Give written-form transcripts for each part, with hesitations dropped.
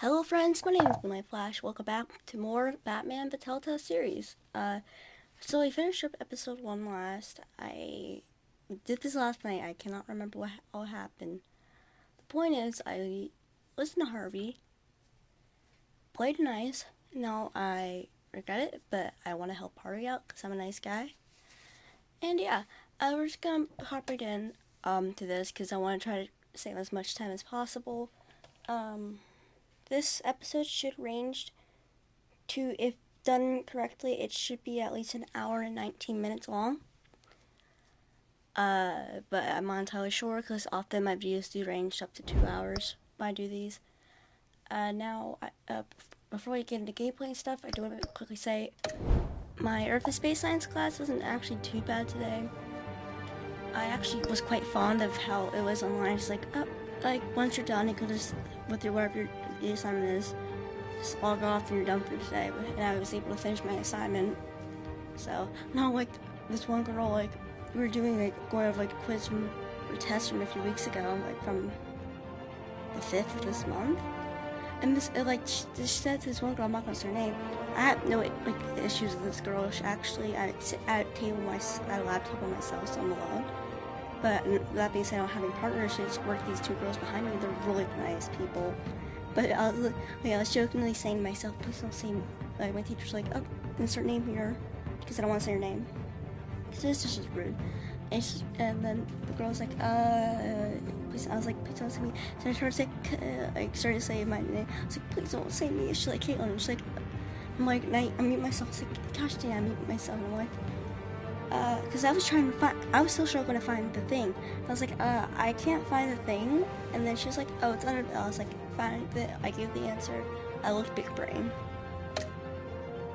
Hello friends, my name is Moonlight Flash. Welcome back to more Batman the Telltale series. So I finished up episode 1 last. I did this last night. I cannot remember what all happened. The point is, I listened to Harvey, played nice. Now I regret it, but I want to help Harvey out because I'm a nice guy. And yeah, we're just gonna hop right in to this because I want to try to save as much time as possible. This episode should range to, if done correctly, it should be at least an hour and 19 minutes long. But I'm not entirely sure because often my videos do range up to 2 hours when I do these. Before we get into gameplay and stuff, I do want to quickly say my Earth and Space Science class wasn't actually too bad today. I actually was quite fond of how it was online. It's like once you're done, you can just, with your whatever your assignment is, just log off and you're done for today. And I was able to finish my assignment. So, not like this one girl, like, we were doing, going over, a quiz or test from a few weeks ago, from the 5th of this month. And this said to this one girl, I'm not going to say her name, I have no, issues with this girl. She actually, I sit at a lab table myself, so I'm alone. But that being said, I don't have any partners. She just worked these two girls behind me. They're really nice people. But I was jokingly saying to myself, please don't say, my teacher's like, oh, insert name here, because I don't want to say her name. Because this is just rude. And then the girl was like, please, I was like, please don't say me. So I started to say my name. I was like, please don't say me. She's like, Kaitlyn. She's like, I mute myself. I was like, gosh dang, I mute myself. And I'm like, because I was still struggling to find the thing. I was like, I can't find the thing. And then she was like, oh, it's under, I was like, find it. I gave the answer. I looked big brain.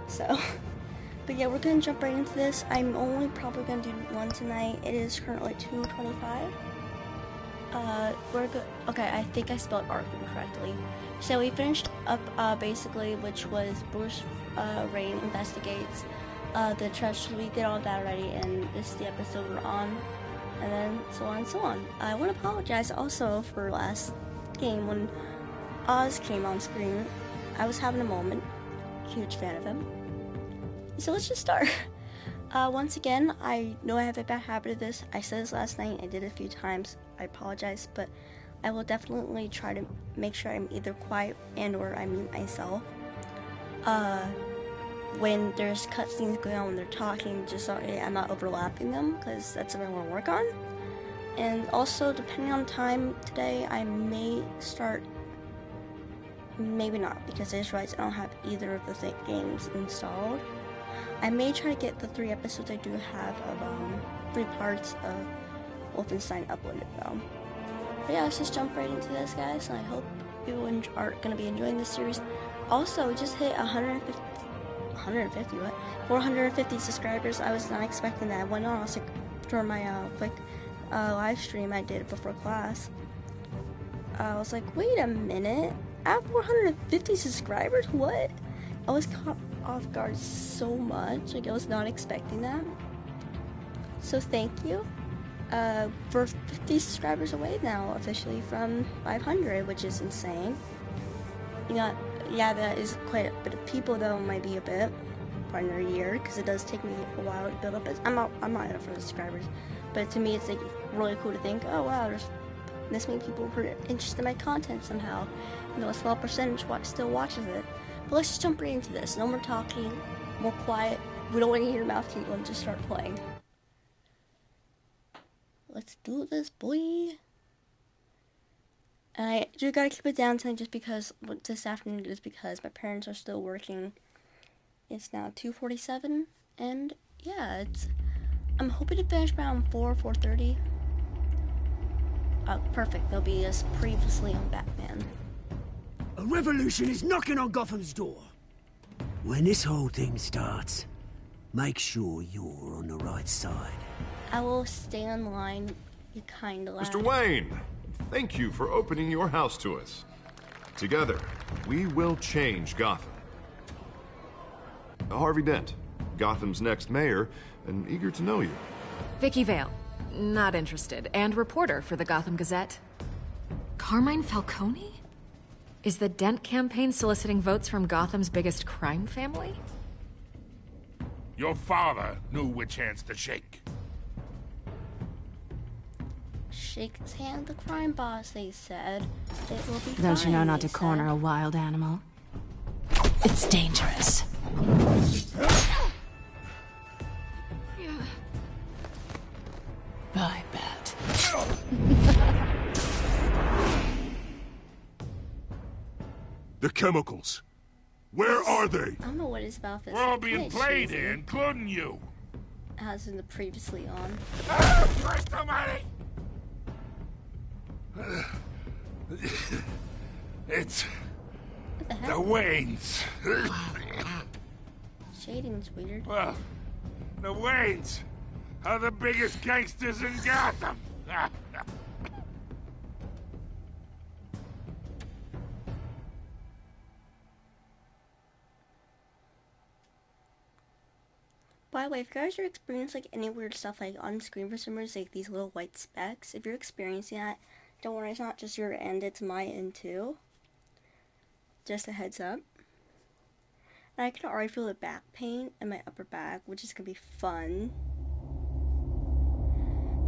So, but yeah, we're gonna jump right into this. I'm only probably gonna do one tonight. It is currently 2:25. Okay, I think I spelled Arkham correctly. So we finished up, basically, which was Bruce, Wayne investigates the treasure. We did all that already, and this is the episode we're on, and then so on and so on. I want to apologize also for last game when Oz came on screen. I was having a moment. Huge fan of him. So let's just start. Once again, I know I have a bad habit of this. I said this last night. I did it a few times. I apologize, but I will definitely try to make sure I'm either quiet and or I mute myself. When there's cutscenes going on when they're talking, just so I'm not overlapping them, because that's something I want to work on. And also, depending on time today, I may start, maybe not, because I just realized I don't have either of the games installed. I may try to get the 3 episodes I do have of 3 parts of Wolfenstein uploaded though. But yeah, let's just jump right into this, guys, and I hope you are going to be enjoying this series. Also, we just hit 450 subscribers. I was not expecting that. I went on, during my quick live stream I did before class. I was like, wait a minute, I have 450 subscribers? What? I was caught off guard so much. I was not expecting that. So thank you. We're 50 subscribers away now, officially, from 500, which is insane. Yeah, that is quite a bit of people, though. Might be a bit, probably another year, because it does take me a while to build up. I'm not enough for the subscribers, but to me, it's really cool to think, oh wow, there's this many people who are interested in my content somehow. A small percentage still watches it. But let's just jump right into this. No more talking, more quiet. We don't want to hear your mouth keep going. Just start playing. Let's do this, boy. And I do gotta keep it down tonight just because this afternoon, just because my parents are still working. It's now 2:47, and yeah, I'm hoping to finish around 4:30. Perfect. There'll be as previously on Batman. A revolution is knocking on Gotham's door. When this whole thing starts, make sure you're on the right side. I will stay on line, you kind of Mr. Wayne, thank you for opening your house to us. Together, we will change Gotham. Harvey Dent, Gotham's next mayor, and eager to know you. Vicky Vale, not interested, and reporter for the Gotham Gazette. Carmine Falcone? Is the Dent campaign soliciting votes from Gotham's biggest crime family? Your father knew which hands to shake. Shake his hand, the crime boss, they said. It will be fine, Don't you know not to they corner said. a wild animal? It's dangerous. I bet. The chemicals. Where are they? I don't know what it's about this. We're all It's being kinda played cheesy, here, including you. as in the previously on. Christ almighty! It's What the the heck? Waynes. Shading's weird. Well, the Waynes are the biggest gangsters in Gotham. By the way, if you guys are experiencing like any weird stuff like on screen for some reason, like these little white specks, if you're experiencing that, don't worry, it's not just your end, it's my end too. Just a heads up. And I can already feel the back pain in my upper back, which is gonna be fun.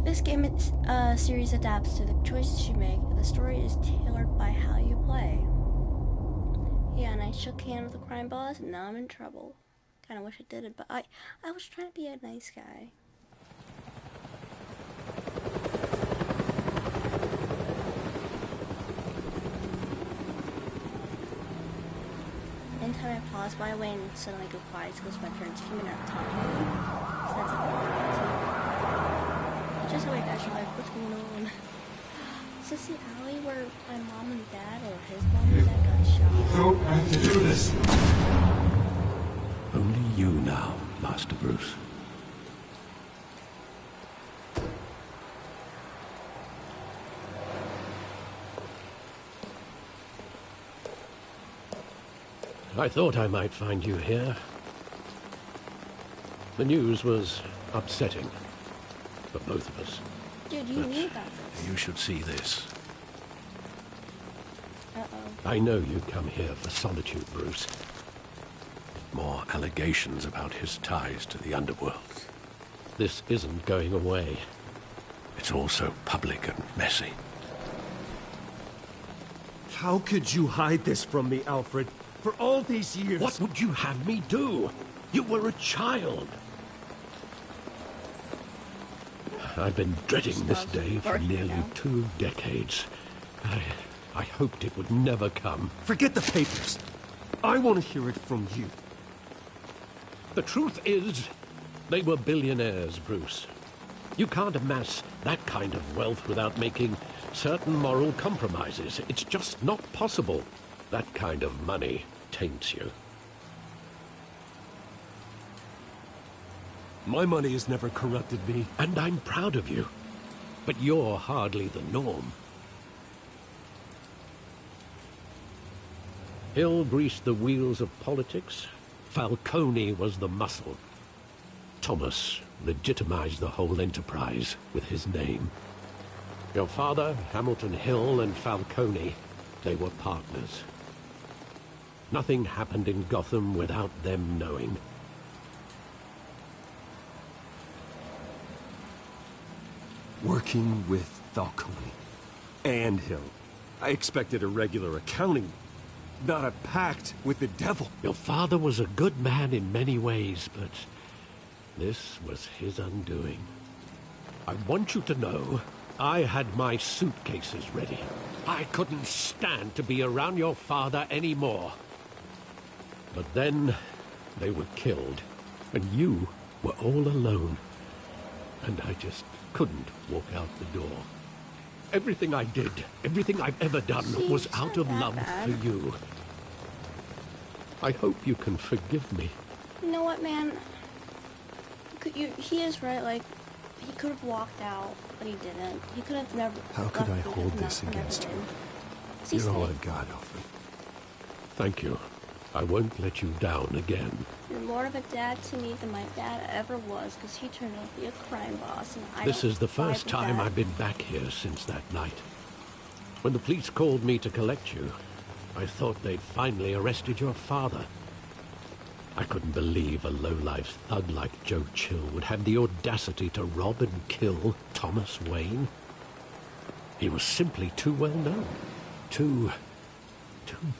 This game series adapts to the choices you make, but the story is tailored by how you play. Yeah, and I shook hands with the crime boss, and now I'm in trouble. Kinda wish I didn't, but I was trying to be a nice guy. Anytime I pause, by the way, and suddenly go quiet, it's because my parents came in at talking to me. So that's a just wait, guys, like, what's going on? Is this the alley where my mom and dad, or his mom and dad got shot? Don't have to do this. Only you now, Master Bruce. I thought I might find you here. The news was upsetting for both of us. Dude, you knew about this. You should see this. Uh-oh. I know you come here for solitude, Bruce. More allegations about his ties to the underworld. This isn't going away. It's all so public and messy. How could you hide this from me, Alfred? For all these years... What would you have me do? You were a child. I've been dreading this day for nearly 2 decades. I hoped it would never come. Forget the papers. I want to hear it from you. The truth is, they were billionaires, Bruce. You can't amass that kind of wealth without making certain moral compromises. It's just not possible. That kind of money taints you. My money has never corrupted me. And I'm proud of you. But you're hardly the norm. Hill greased the wheels of politics. Falcone was the muscle. Thomas legitimized the whole enterprise with his name. Your father, Hamilton Hill, and Falcone, they were partners. Nothing happened in Gotham without them knowing. Working with Falcone and Hill. I expected a regular accounting, not a pact with the devil. Your father was a good man in many ways, but this was his undoing. I want you to know, I had my suitcases ready. I couldn't stand to be around your father anymore. But then, they were killed, and you were all alone. And I just couldn't walk out the door. Everything I did, everything I've ever done, was out of love for you. I hope you can forgive me. You know what, man? He is right, like, he could have walked out, but he didn't. He could have never... How could I hold this against you? You're all I've got, Alfred. Thank you. I won't let you down again. You're more of a dad to me than my dad ever was, because he turned out to be a crime boss, and I This don't is the vibe first with time that. I've been back here since that night. When the police called me to collect you, I thought they'd finally arrested your father. I couldn't believe a low-life thug like Joe Chill would have the audacity to rob and kill Thomas Wayne. He was simply too well known. Too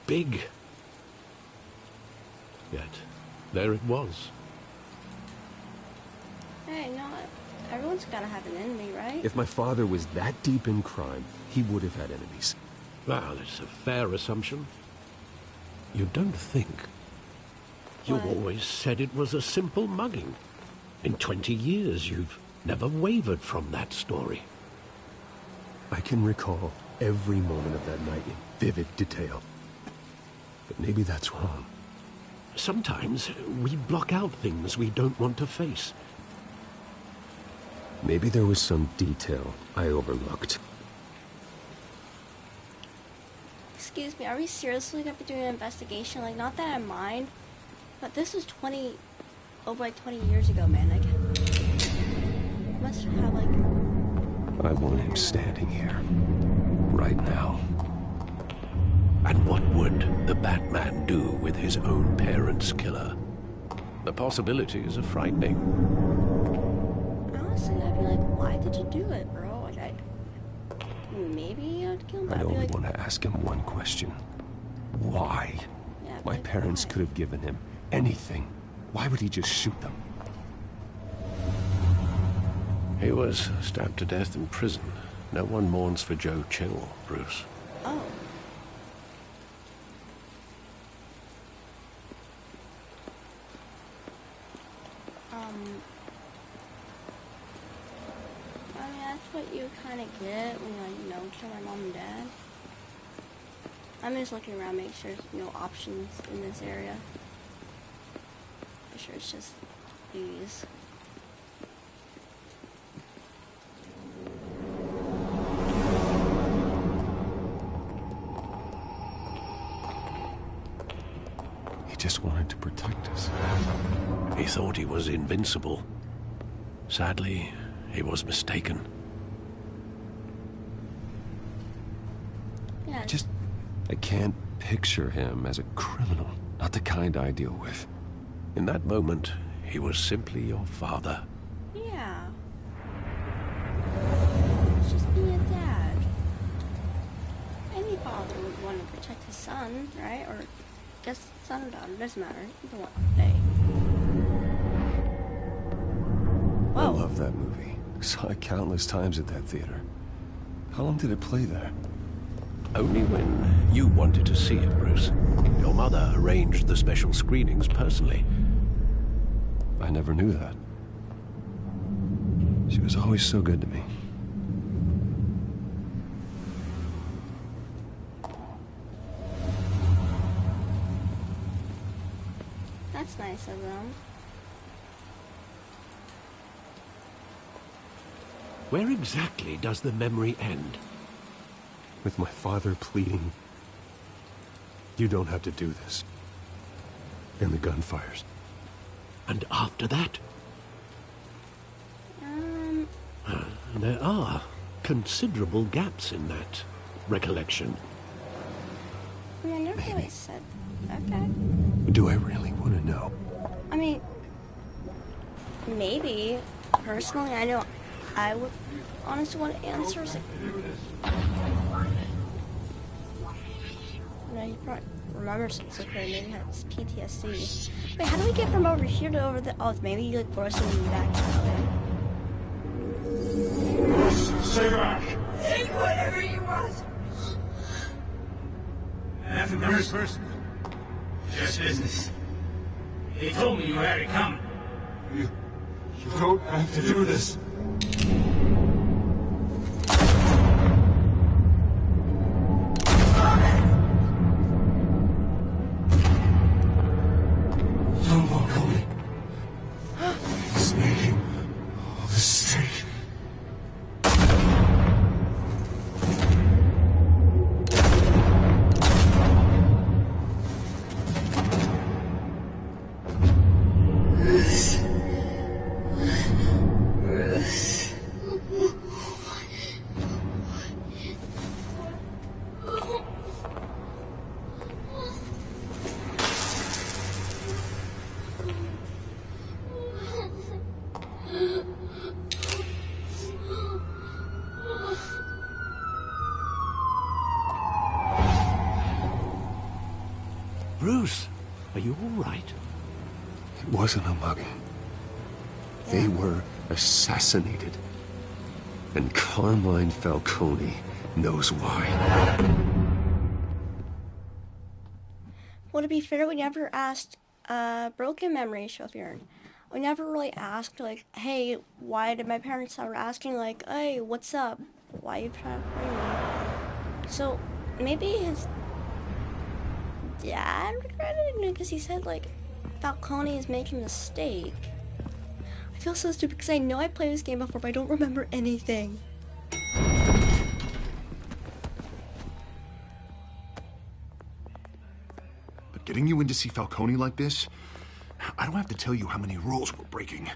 big. Yet, there it was. Hey, no, everyone's gotta have an enemy, right? If my father was that deep in crime, he would have had enemies. Well, it's a fair assumption. You don't think? You What? always said it was a simple mugging. In 20 years, you've never wavered from that story. I can recall every moment of that night in vivid detail. But maybe that's wrong. Sometimes we block out things we don't want to face. Maybe there was some detail I overlooked. Excuse me, are we seriously gonna be doing an investigation? Like, not that I mind, but this was over like 20 years ago, man. Like, must have like... I want him standing here, right now. And what would the Batman do with his own parents' killer? The possibilities are frightening. Honestly, I'd be like, why did you do it, bro? Like, maybe I'd kill him, but I I'd be only like... want to ask him one question. Why? Yeah, My like, parents why? could have given him anything. Why would he just shoot them? He was stabbed to death in prison. No one mourns for Joe Chill, Bruce. Oh. I mean, that's what you kind of get when you, like, kill my mom and dad. I'm just looking around, make sure there's no options in this area. For sure it's just these. He just wanted to protect us. He thought he was invincible. Sadly, he was mistaken. Yeah, I can't picture him as a criminal. Not the kind I deal with. In that moment, he was simply your father. yeah. It's just being a dad. Any father would want to protect his son, right? Or guess son or daughter, doesn't matter. Either one. Hey. I Whoa. love that movie. Saw it countless times at that theater. How long did it play there? Only when you wanted to see it, Bruce. Your mother arranged the special screenings personally. I never knew that. She was always so good to me. That's nice of them. Where exactly does the memory end? With my father pleading, "You don't have to do this." And the gun fires. And after that? There are considerable gaps in that recollection. I mean, I never really said. Okay. Do I really want to know? I mean, maybe. Personally, I know I would honestly want answers. You know, you probably remember something occurred. Maybe that's PTSD. Wait, how do we get from over here to over there? Oh, it's maybe like forcing me back that way. Stay back! Take whatever you want! Nothing Bruce person. Just business. He told me you had it coming. You don't have to do this. Don't walk away. He's making all this straight. Bruce, are you all right? It wasn't a mugging. They were assassinated. And Carmine Falcone knows why. Well, to be fair, we never asked, broken memory, Chauffeur. We never really asked, like, hey, why did my parents start asking, like, hey, what's up? Why are you trying to bring me? So, maybe his dad regretted it because he said, like, Falcone is making a mistake. I feel so stupid because I know I played this game before, but I don't remember anything. But getting you in to see Falcone like this, I don't have to tell you how many rules we're breaking.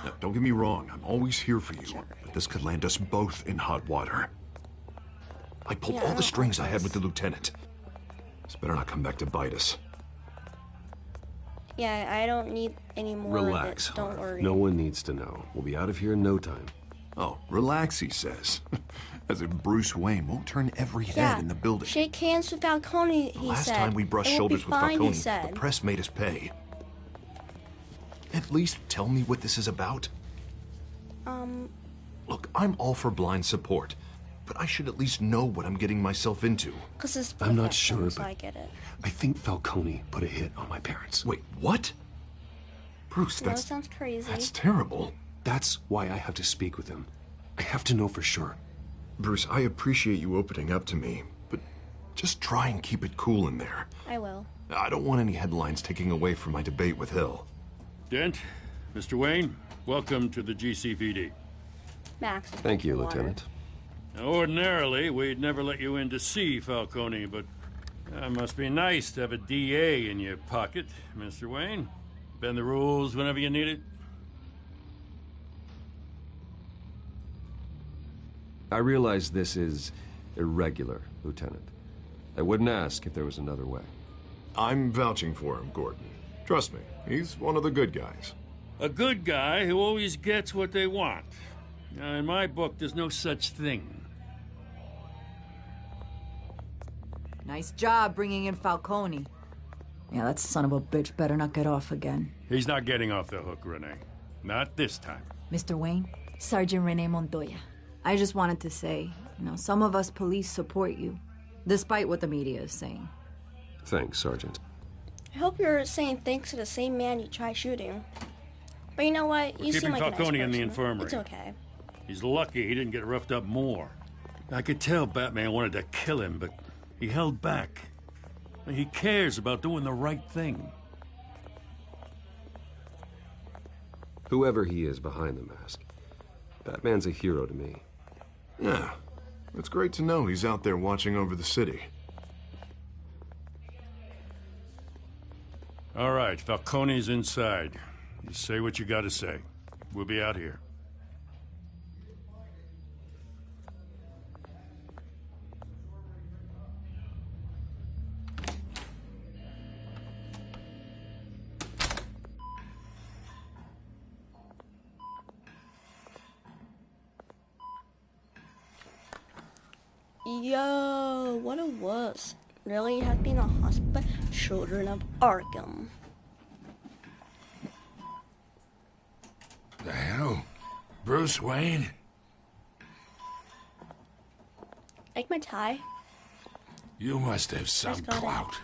Now, don't get me wrong, I'm always here for you, but this could land us both in hot water. I pulled all the strings I had with the lieutenant. This better not come back to bite us. Yeah, I don't need any more Relax, of it. Don't worry. No one needs to know. We'll be out of here in no time. Oh, relax, he says. As if Bruce Wayne won't turn every head in the building. Shake hands with Falcone, he said. Last time we brushed shoulders with Falcone, the press made us pay. At least tell me what this is about. Look, I'm all for blind support, but I should at least know what I'm getting myself into. I'm not sure, so but I get it. I think Falcone put a hit on my parents. Wait, what? Bruce, That sounds crazy. That's terrible. That's why I have to speak with him. I have to know for sure. Bruce, I appreciate you opening up to me, but just try and keep it cool in there. I will. I don't want any headlines taking away from my debate with Hill. Dent, Mr. Wayne, welcome to the GCPD. Max. Thank you, Lieutenant. Now, ordinarily, we'd never let you in to see Falcone, but it must be nice to have a DA in your pocket, Mr. Wayne. Bend the rules whenever you need it. I realize this is irregular, Lieutenant. I wouldn't ask if there was another way. I'm vouching for him, Gordon. Trust me, he's one of the good guys. A good guy who always gets what they want. Now, in my book, there's no such thing. Nice job bringing in Falcone. Yeah, that son of a bitch better not get off again. He's not getting off the hook, Renee. Not this time. Mr. Wayne, Sergeant Renee Montoya. I just wanted to say, some of us police support you, despite what the media is saying. Thanks, Sergeant. I hope you're saying thanks to the same man you tried shooting. But you know what? You seem like a nice Falcone in the person. infirmary. It's okay. He's lucky he didn't get roughed up more. I could tell Batman wanted to kill him, but he held back. He cares about doing the right thing. Whoever he is behind the mask, Batman's a hero to me. Yeah, it's great to know he's out there watching over the city. All right, Falcone's inside. You say what you gotta say. We'll be out here. Yo, what a wuss. Really have been a hospital. Children of Arkham. The hell? Bruce Wayne? Like my tie. You must have some got it. clout.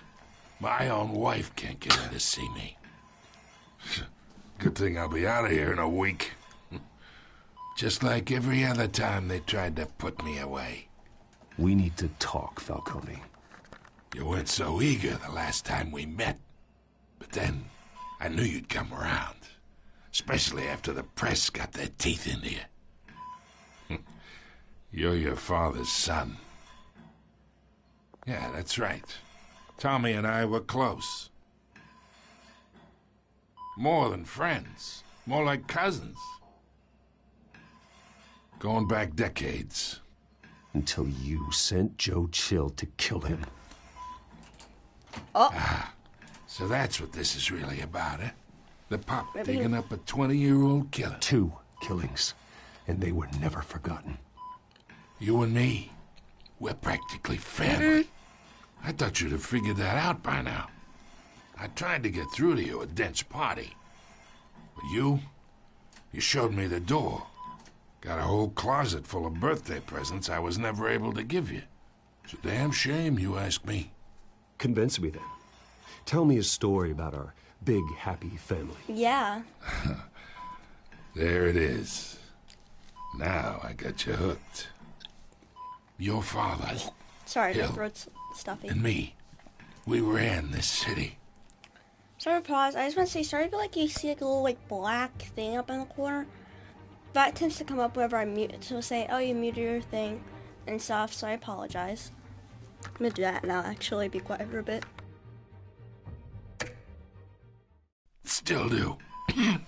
My own wife can't get in to see me. Good thing I'll be out of here in a week. Just like every other time they tried to put me away. We need to talk, Falcone. You weren't so eager the last time we met. But then, I knew you'd come around. Especially after the press got their teeth into you. You're your father's son. Yeah, that's right. Tommy and I were close. More than friends. More like cousins. Going back decades. Until you sent Joe Chill to kill him. So that's what this is really about, eh? The pop digging up a 20-year-old killer. 2 killings, and they were never forgotten. You and me, we're practically family. I thought you'd have figured that out by now. I tried to get through to you, a dense party. But you showed me the door. Got a whole closet full of birthday presents I was never able to give you. It's a damn shame, you ask me. Convince me then. Tell me a story about our big, happy family. Yeah. There it is. Now I got you hooked. Your father, Sorry, my Hill, throat's stuffy. and me, we ran this city. Sorry to pause. I just want to say sorry, but like you see like a little like black thing up in the corner. That tends to come up whenever I mute. So say, oh, you muted your thing and stuff. So I apologize. I'm gonna do that now. Actually, be quiet for a bit. Still do. God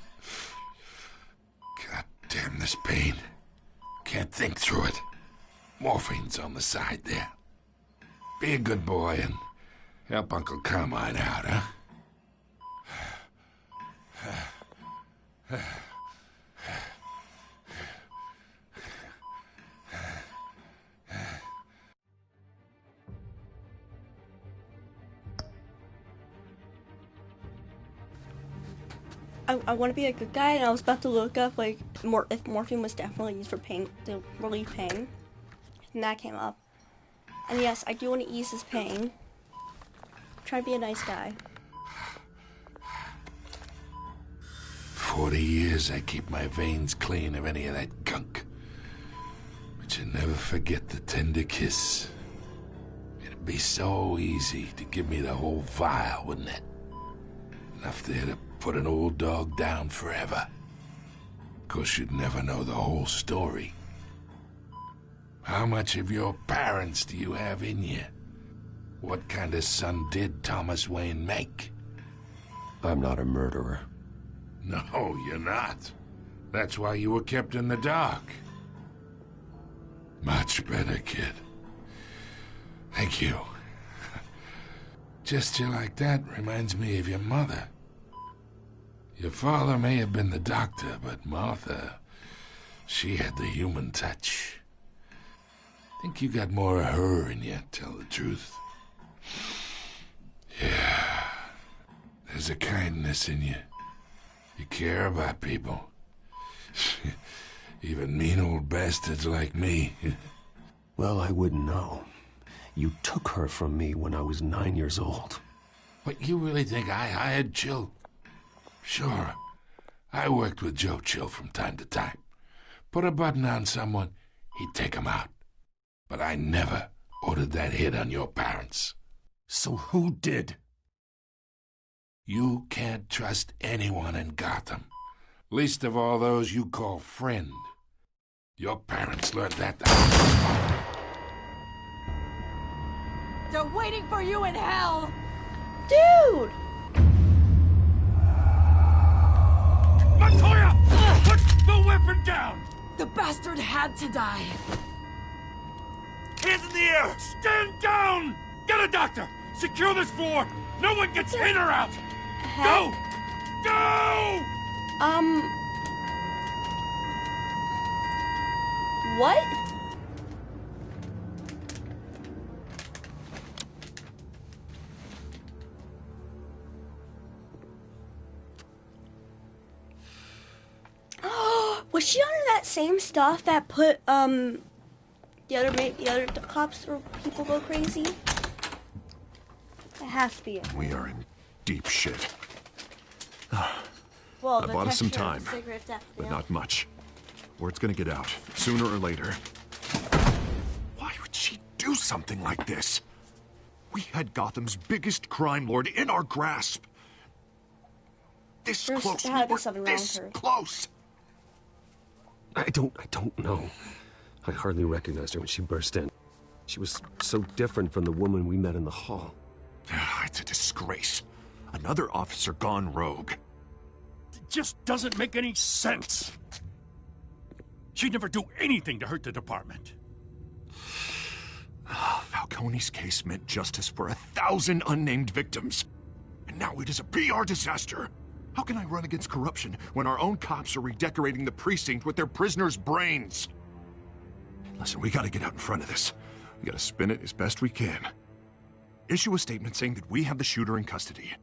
damn this pain. Can't think through it. Morphine's on the side there. Be a good boy and help Uncle Carmine out, huh? I want to be a good guy, and I was about to look up like if morphine was definitely used for pain, to relieve pain, and that came up. And yes, I do want to ease his pain. Try to be a nice guy. 40 years I keep my veins clean of any of that gunk. But you never forget the tender kiss. It'd be so easy to give me the whole vial, wouldn't it? Enough there to put an old dog down forever. Of course, you'd never know the whole story. How much of your parents do you have in you? What kind of son did Thomas Wayne make? I'm not a murderer. No, you're not. That's why you were kept in the dark. Much better, kid. Thank you. Gesture like that reminds me of your mother. Your father may have been the doctor, but Martha, she had the human touch. Think you got more of her in you, tell the truth. Yeah. There's a kindness in you. You care about people. Even mean old bastards like me. Well, I wouldn't know. You took her from me when I was 9 years old. What, you really think I hired Chill? Sure. I worked with Joe Chill from time to time. Put a button on someone, he'd take him out. But I never ordered that hit on your parents. So who did? You can't trust anyone in Gotham. Least of all those you call friend. Your parents learned that. They're waiting for you in hell! Dude! Montoya! Put the weapon down! The bastard had to die. Hands in the air! Stand down! Get a doctor! Secure this floor! No one gets in or out! Go! Go! What? Was she under that same stuff that put the other cops or people go crazy? It has to be it. We are in deep shit. Well, I the bought us some texture of time, the cigarettes definitely but helped. not much. Word's gonna get out, sooner or later. Why would she do something like this? We had Gotham's biggest crime lord in our grasp. This There's close. gotta be We were something wrong this with her. close. I don't know. I hardly recognized her when she burst in. She was so different from the woman we met in the hall. It's a disgrace. Another officer gone rogue. It just doesn't make any sense. She'd never do anything to hurt the department. Falcone's case meant justice for 1,000 unnamed victims. And now it is a PR disaster. How can I run against corruption when our own cops are redecorating the precinct with their prisoners' brains? Listen, we gotta get out in front of this. We gotta spin it as best we can. Issue a statement saying that we have the shooter in custody.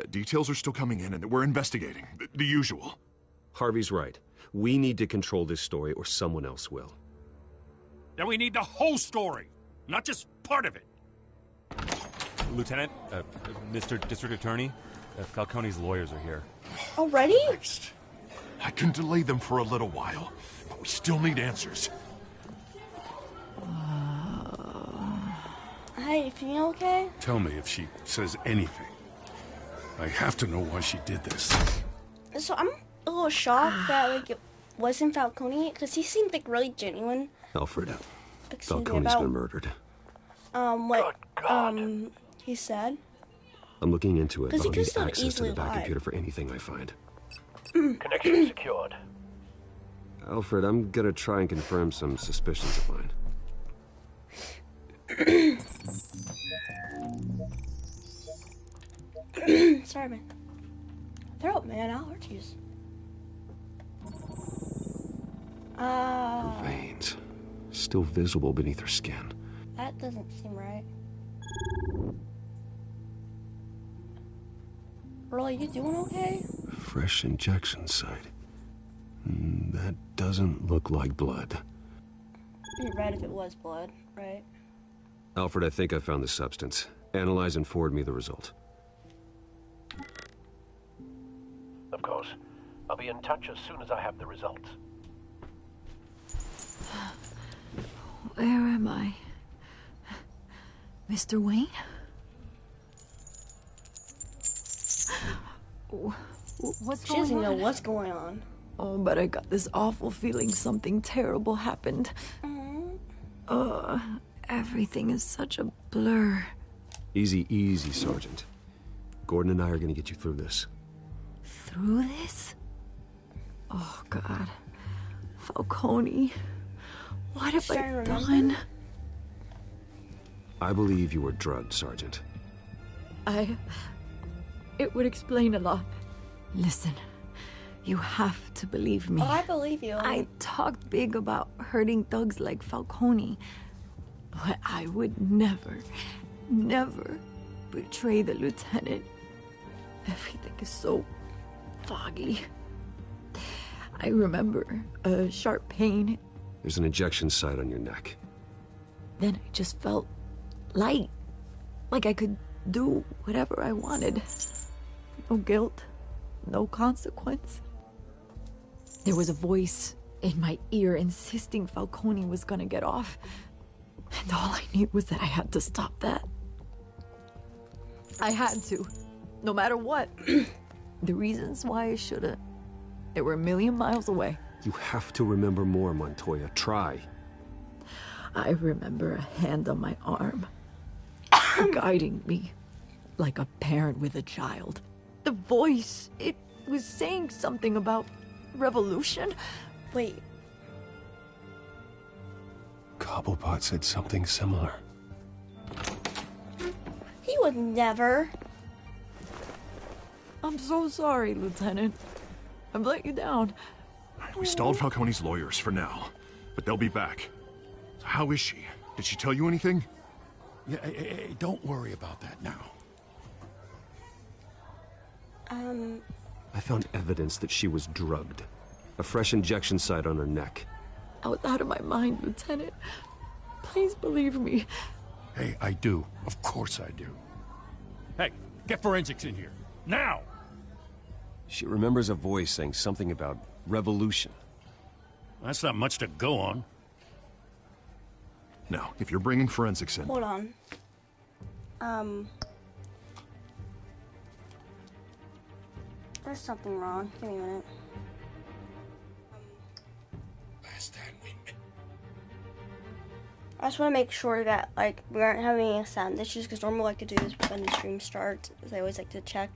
Details are still coming in, and we're investigating. The usual. Harvey's right. We need to control this story, or someone else will. Then we need the whole story, not just part of it. Lieutenant, Mr. District Attorney, Falcone's lawyers are here. Already? Next. I can delay them for a little while, but we still need answers. Hey, feeling okay? Tell me if she says anything. I have to know why she did this. So I'm a little shocked that like it wasn't Falcone because he seemed like really genuine. Alfred, Excuse me, Falcone's about been murdered. what he said. I'm looking into it, but Because he I'll could need still access to easily the back lie. computer for anything I find. Connection secured. Alfred, I'm gonna try and confirm some suspicions of mine. Sorry, man. Throat, man. Allergies. Veins. Still visible beneath her skin. That doesn't seem right. Earl, you doing okay? Fresh injection site. That doesn't look like blood. It'd be red if it was blood, right? Alfred, I think I found the substance. Analyze and forward me the result. Of course. I'll be in touch as soon as I have the results. Where am I? Mr. Wayne? What's She going doesn't on? know what's going on. Oh, but I got this awful feeling something terrible happened. Everything is such a blur. Easy, easy, Sergeant. Gordon and I are gonna get you through this. Through this? Oh, God. Falcone. What have I Starting to remember? done? I believe you were drugged, Sergeant. It would explain a lot. Listen, you have to believe me. Oh, I believe you. I talked big about hurting thugs like Falcone, but I would never, never betray the lieutenant. Everything is so foggy. I remember a sharp pain. There's an injection site on your neck. Then I just felt light, like I could do whatever I wanted. No guilt, no consequence. There was a voice in my ear insisting Falcone was gonna get off. And all I knew was that I had to stop that. I had to, no matter what. The reasons why I should've, they were a million miles away. You have to remember more, Montoya. Try. I remember a hand on my arm, guiding me like a parent with a child. The voice, it was saying something about revolution. Wait, Cobblepot said something similar. he would never. I'm so sorry, Lieutenant. I've let you down. We stalled Falcone's lawyers for now, but they'll be back. How is she? Did she tell you anything? Yeah, don't worry about that now. I found evidence that she was drugged. A fresh injection site on her neck. I was out of my mind, Lieutenant. Please believe me. Hey, I do. Of course I do. Hey, get forensics in here. Now! She remembers a voice saying something about revolution. That's not much to go on. Now, if you're bringing forensics in... Hold on. There's something wrong. Give me a minute. Last time we met. I just want to make sure that like we aren't having any sound issues because normally what I like to do is when the stream starts is I always like to check,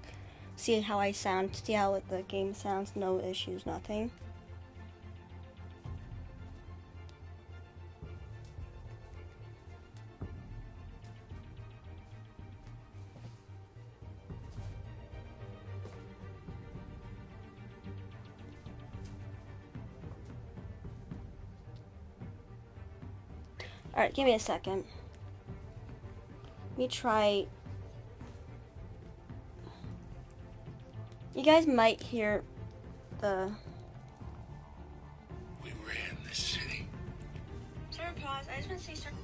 see how I sound, see how the game sounds, no issues, nothing. Alright, give me a second. Let me try. You guys might hear the... We ran the city. Sir, pause. I just want to say something.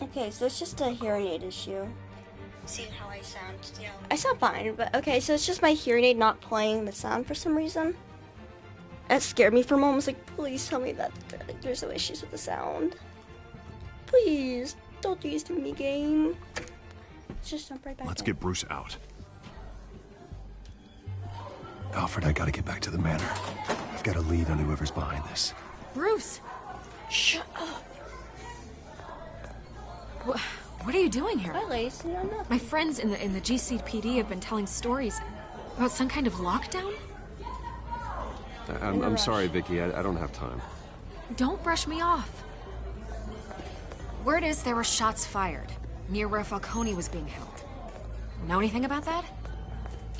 Okay, so it's just a hearing aid issue. See how I sound. Yeah. I sound fine, but okay, so it's just my hearing aid not playing the sound for some reason. That scared me for a moment. I was like, please tell me that there's no issues with the sound. Please, don't do this to me, game. Let's just jump right back Let's in. get Bruce out. Alfred, I gotta get back to the manor. I've got a lead on whoever's behind this. Bruce! Shut up. What are you doing here? Hi, Lacey. I'm not. My friends in the GCPD have been telling stories about some kind of lockdown. I'm sorry, Vicky. I don't have time. Don't brush me off. Word is there were shots fired near where Falcone was being held. Know anything about that?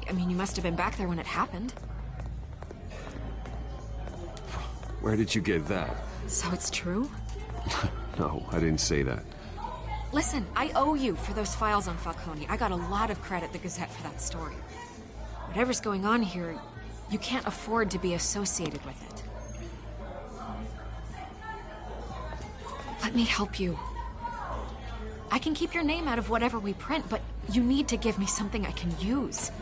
I mean, you must have been back there when it happened. Where did you get that? So it's true? No, I didn't say that. Listen, I owe you for those files on Falcone. I got a lot of credit at the Gazette for that story. Whatever's going on here, you can't afford to be associated with it. Let me help you. I can keep your name out of whatever we print, but you need to give me something I can use.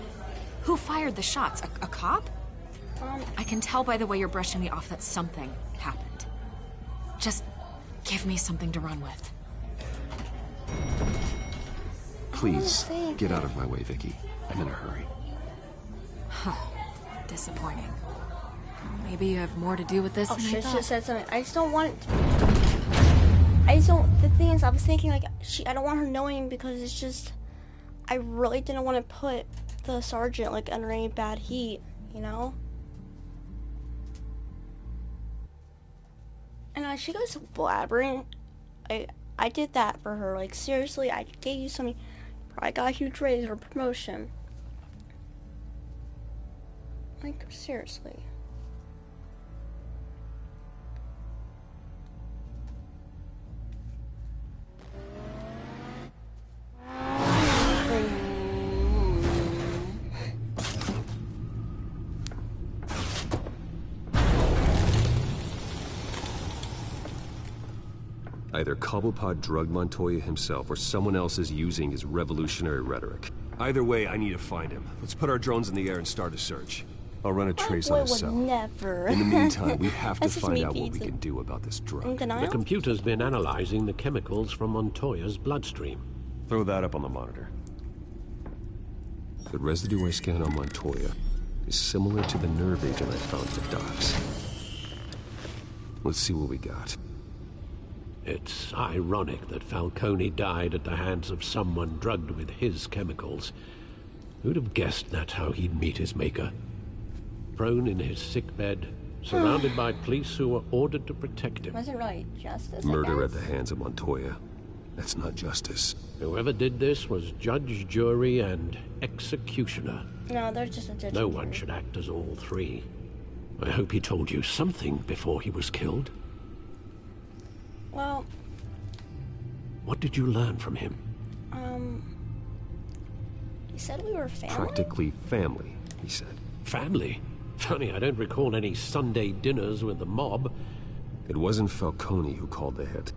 Who fired the shots? A cop? I can tell by the way you're brushing me off that something happened. Just give me something to run with. Please, get out of my way, Vicky. I'm in a hurry. Huh. Disappointing. Maybe you have more to do with this than I She thought. just said something. I just don't want it to... I just don't... The thing is, I was thinking, like, I don't want her knowing because it's just... I really didn't want to put the sergeant, like, under any bad heat, you know? And she goes blabbering. I did that for her. Like, seriously, I gave you something. I got a huge raise or promotion. Like, seriously. Either Cobblepot drugged Montoya himself, or someone else is using his revolutionary rhetoric. Either way, I need to find him. Let's put our drones in the air and start a search. I'll run a trace on his cell. Never. In the meantime, we have to That's just find me out what we being can do about this drug. in denial? The computer's been analyzing the chemicals from Montoya's bloodstream. Throw that up on the monitor. The residue I scanned on Montoya is similar to the nerve agent I found at the docks. Let's see what we got. It's ironic that Falcone died at the hands of someone drugged with his chemicals. Who'd have guessed that's how he'd meet his maker? Prone in his sickbed, surrounded by police who were ordered to protect him. Wasn't really justice. Murder at the hands of Montoya. That's not justice. Whoever did this was judge, jury, and executioner. No, they're just a judge. No one should act as all three. I hope he told you something before he was killed. Well, What did you learn from him? he said we were family. Practically family, he said. Family? Funny, I don't recall any Sunday dinners with the mob. It wasn't Falcone who called the hit.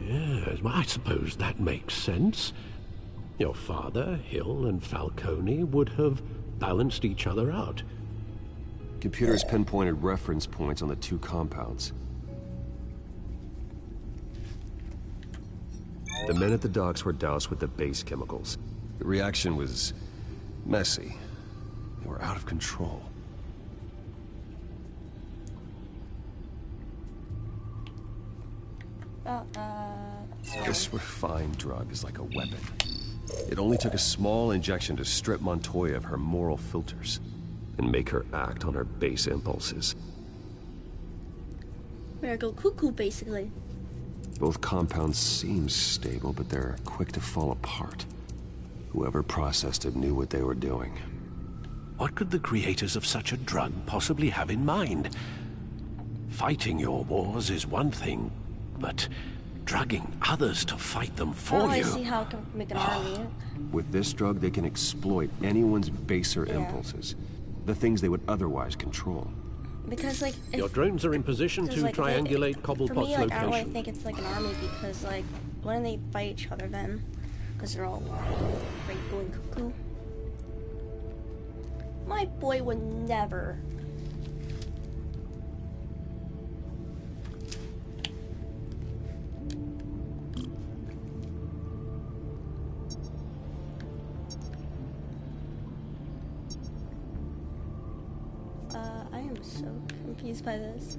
Yes, well, I suppose that makes sense. Your father, Hill, and Falcone would have balanced each other out. Computers pinpointed reference points on the two compounds. The men at the docks were doused with the base chemicals. The reaction was messy. They were out of control. This refined drug is like a weapon. It only took a small injection to strip Montoya of her moral filters and make her act on her base impulses. We're go cuckoo, basically. Both compounds seem stable, but they're quick to fall apart. Whoever processed it knew what they were doing. What could the creators of such a drug possibly have in mind? Fighting your wars is one thing, but dragging others to fight them I for don't really you. see how it can make an army. With this drug, they can exploit anyone's baser Yeah. impulses. The things they would otherwise control. Because, like, Your drones are in position to like, triangulate for Cobblepot's me, like, I don't really location. think it's like an army because, like, why don't they fight each other then? Because they're all like going cuckoo. My boy would never. I am so confused by this.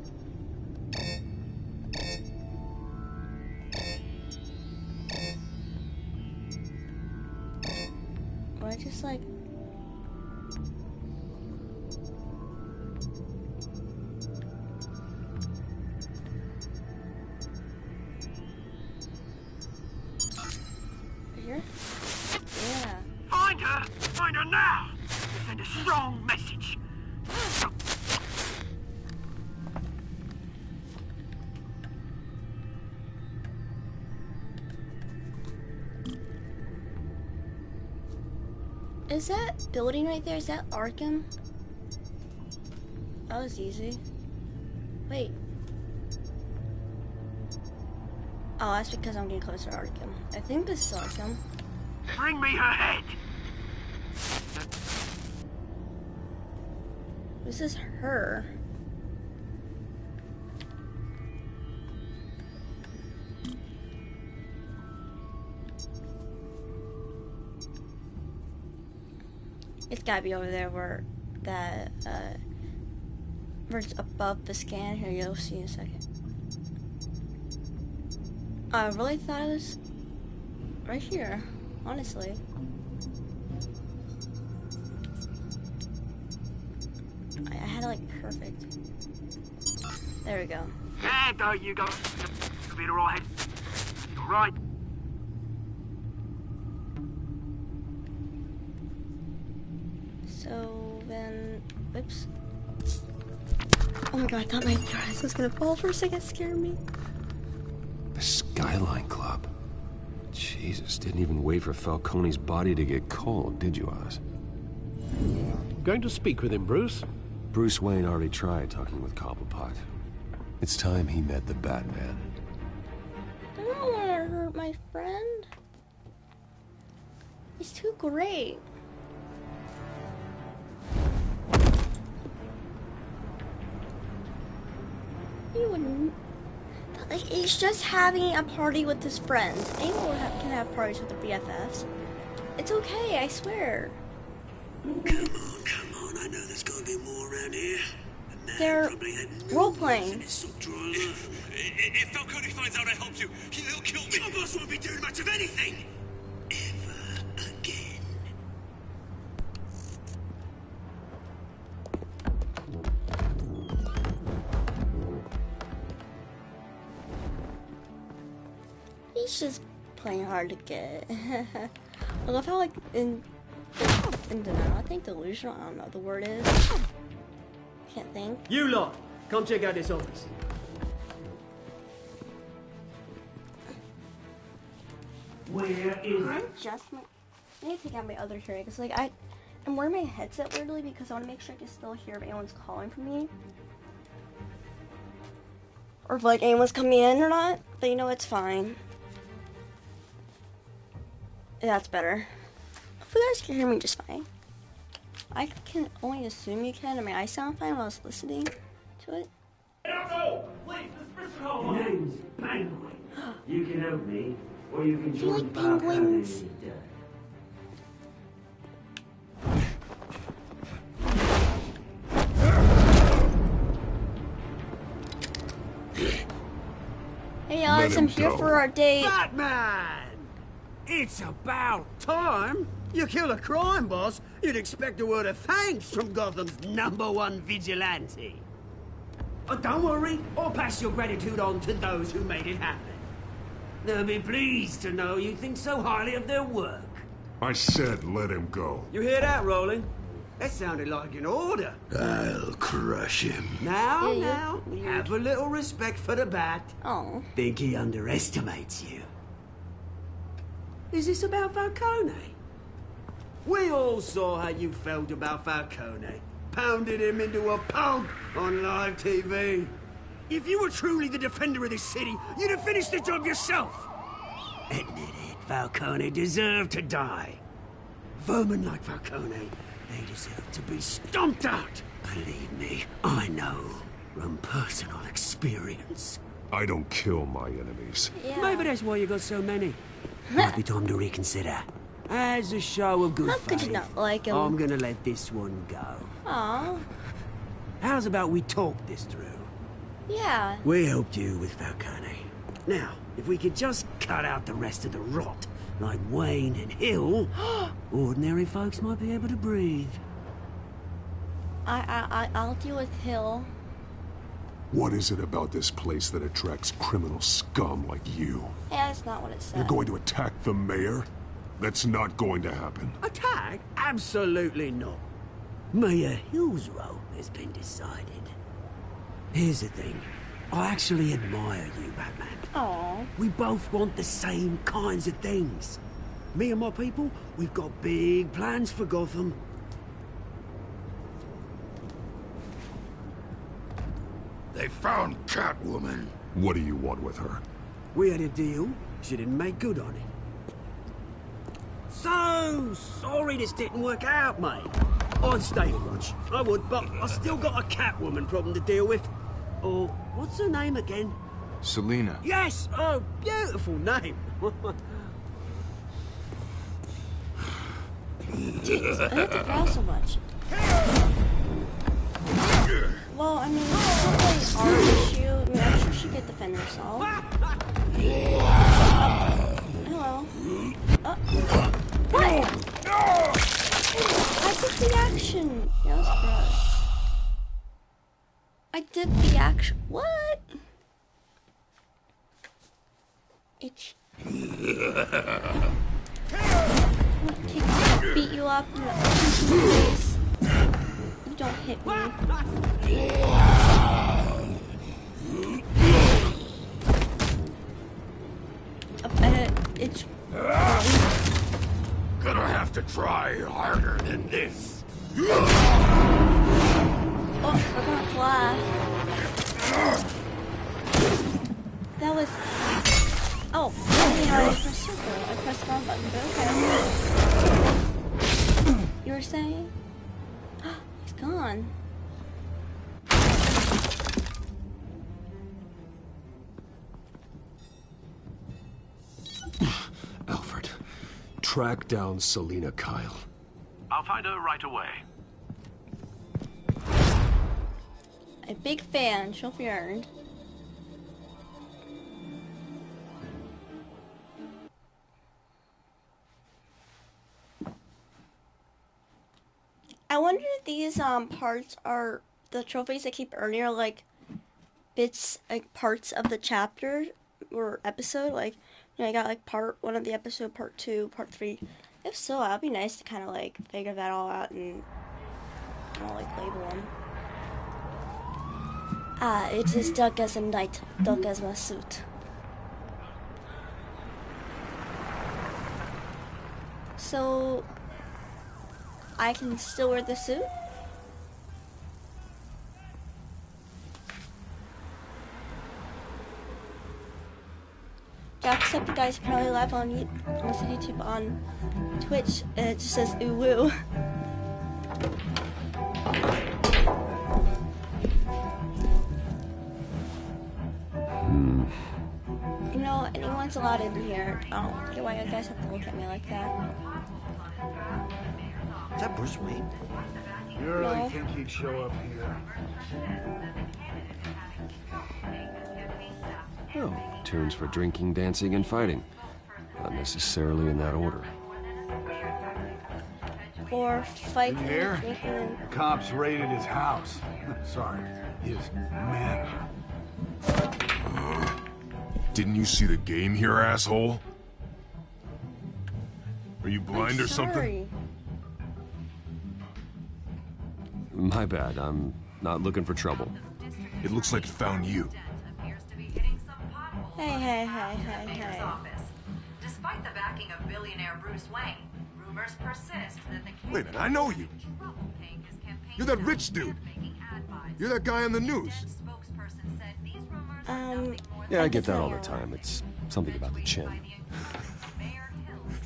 Or I just like. Here? Yeah. Find her! Find her now! Send a strong message. Is that building right there? Is that Arkham? That was easy. Wait. Oh, that's because I'm getting closer to Arkham. I think this is Arkham. Bring me her head! This is her. It's gotta be over there where that, where it's above the scan. Here, you'll see in a second. I really thought it was right here, honestly. I had it like perfect. There we go. There you go. You'll be alright. Alright. So then, whoops. Oh my god, I thought my dress was gonna fall for a second. It scared me. The Skyline Club. Jesus, didn't even wait for Falcone's body to get cold, did you, Oz? Going to speak with him, Bruce? Bruce Wayne already tried talking with Cobblepot. It's time he met the Batman. I don't want to hurt my friend. He's too great. He wouldn't. Like, he's just having a party with his friends. Anyone can have parties with their BFFs. It's okay, I swear. Come on, I know there's gotta be more around here. They're role-playing. If Falcone finds out I helped you, he'll kill me. Your boss won't be doing much of anything. Ever again. He's just playing hard to get. I love how, like, in denial, I think delusional, I don't know what the word is. Can't think. You lot, come check out this office. Where is I need to take out my other hearing because, like, I'm wearing my headset weirdly because I want to make sure I can still hear if anyone's calling for me. Or if, like, anyone's coming in or not. But, you know, it's fine. That's better. Hopefully you guys can hear me just fine. I can only assume you can. I mean, I sound fine while I was listening to it. your name's Penguin. You can help me, or you can Do you join like penguins? Hey, Oz, I'm here for our date. Batman! It's about time. You kill a crime boss, you'd expect a word of thanks from Gotham's #1 vigilante. Oh, don't worry, I'll pass your gratitude on to those who made it happen. They'll be pleased to know you think so highly of their work. I said let him go. You hear that, Roland? That sounded like an order. I'll crush him. Now, have a little respect for the bat. Oh. Think he underestimates you. Is this about Falcone? We all saw how you felt about Falcone. Pounded him into a pulp on live TV. If you were truly the defender of this city, you'd have finished the job yourself. Admit it, Falcone deserved to die. Vermin like Falcone, they deserve to be stomped out. Believe me, I know from personal experience. I don't kill my enemies. Yeah. Maybe that's why you got so many. Might be time to reconsider. As a show of good How faith, could you not like him? I'm gonna let this one go. Aw. How's about we talk this through? Yeah. We helped you with Falcone. Now, if we could just cut out the rest of the rot, like Wayne and Hill, ordinary folks might be able to breathe. I'll deal with Hill. What is it about this place that attracts criminal scum like you? Yeah, that's not what it said. You're going to attack the mayor? That's not going to happen. Attack? Absolutely not. Mayor Hill's role has been decided. Here's the thing. I actually admire you, Batman. Aww. We both want the same kinds of things. Me and my people, we've got big plans for Gotham. They found Catwoman. What do you want with her? We had a deal. She didn't make good on it. So sorry this didn't work out, mate. I'd stay and watch. I would, but I still got a Catwoman problem to deal with. Oh, what's her name again? Selina. Yes! Oh, beautiful name. Jeez, I hate to growl so much. Well, I mean, it's not really our issue. I mean, I'm sure she could defend herself. Hello. What? I did the action. Yeah, that's gross. I did the action. What? Itch. Beat you up in the face. You don't hit me. It's Gonna have to try harder than this. Oh, we're gonna fly. That was. Oh, I pressed circle. I pressed the wrong button, but okay. You were saying? He's gone. Alfred, track down Selina Kyle. I'll find her right away. A big fan, trophy earned. I wonder if these parts are the trophies I keep earning, are like bits, like parts of the chapter or episode. Like, you know, I got like part 1 of the episode, part 2, part 3. If so, that'd be nice to kind of like figure that all out and kind of like label them. Ah, it is dark as a night, dark as my suit. So, I can still wear the suit? Jacksepticeye's probably live on YouTube, on Twitch, and it just says ooh woo. You know, anyone's allowed in here. I don't get why you guys have to look at me like that. Is that Bruce Wayne? You really think he'd show up here? Oh, tunes for drinking, dancing, and fighting. Not necessarily in that order. Or fighting, Here? drinking. Cops raided his house. Sorry, his manor. Didn't you see the game here, asshole? Are you blind or something? My bad. I'm not looking for trouble. It looks like it found you. Hey. Despite the backing of billionaire Bruce Wayne, rumors persist that the Wait a minute, I know you. You're that rich dude. You're that guy on the news. Yeah, I get that all the time. It's something about the chin.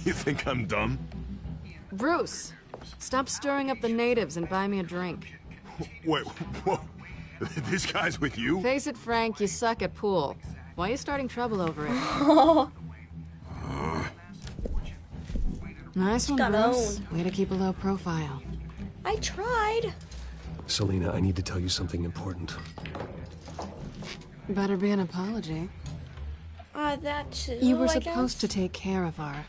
You think I'm dumb? Bruce, stop stirring up the natives and buy me a drink. Wait, whoa. This guy's with you? Face it, Frank, you suck at pool. Why are you starting trouble over it? Nice one, Bruce. Way to keep a low profile. I tried. Selina, I need to tell you something important. Better be an apology. That too, You were I supposed to guess. take care of our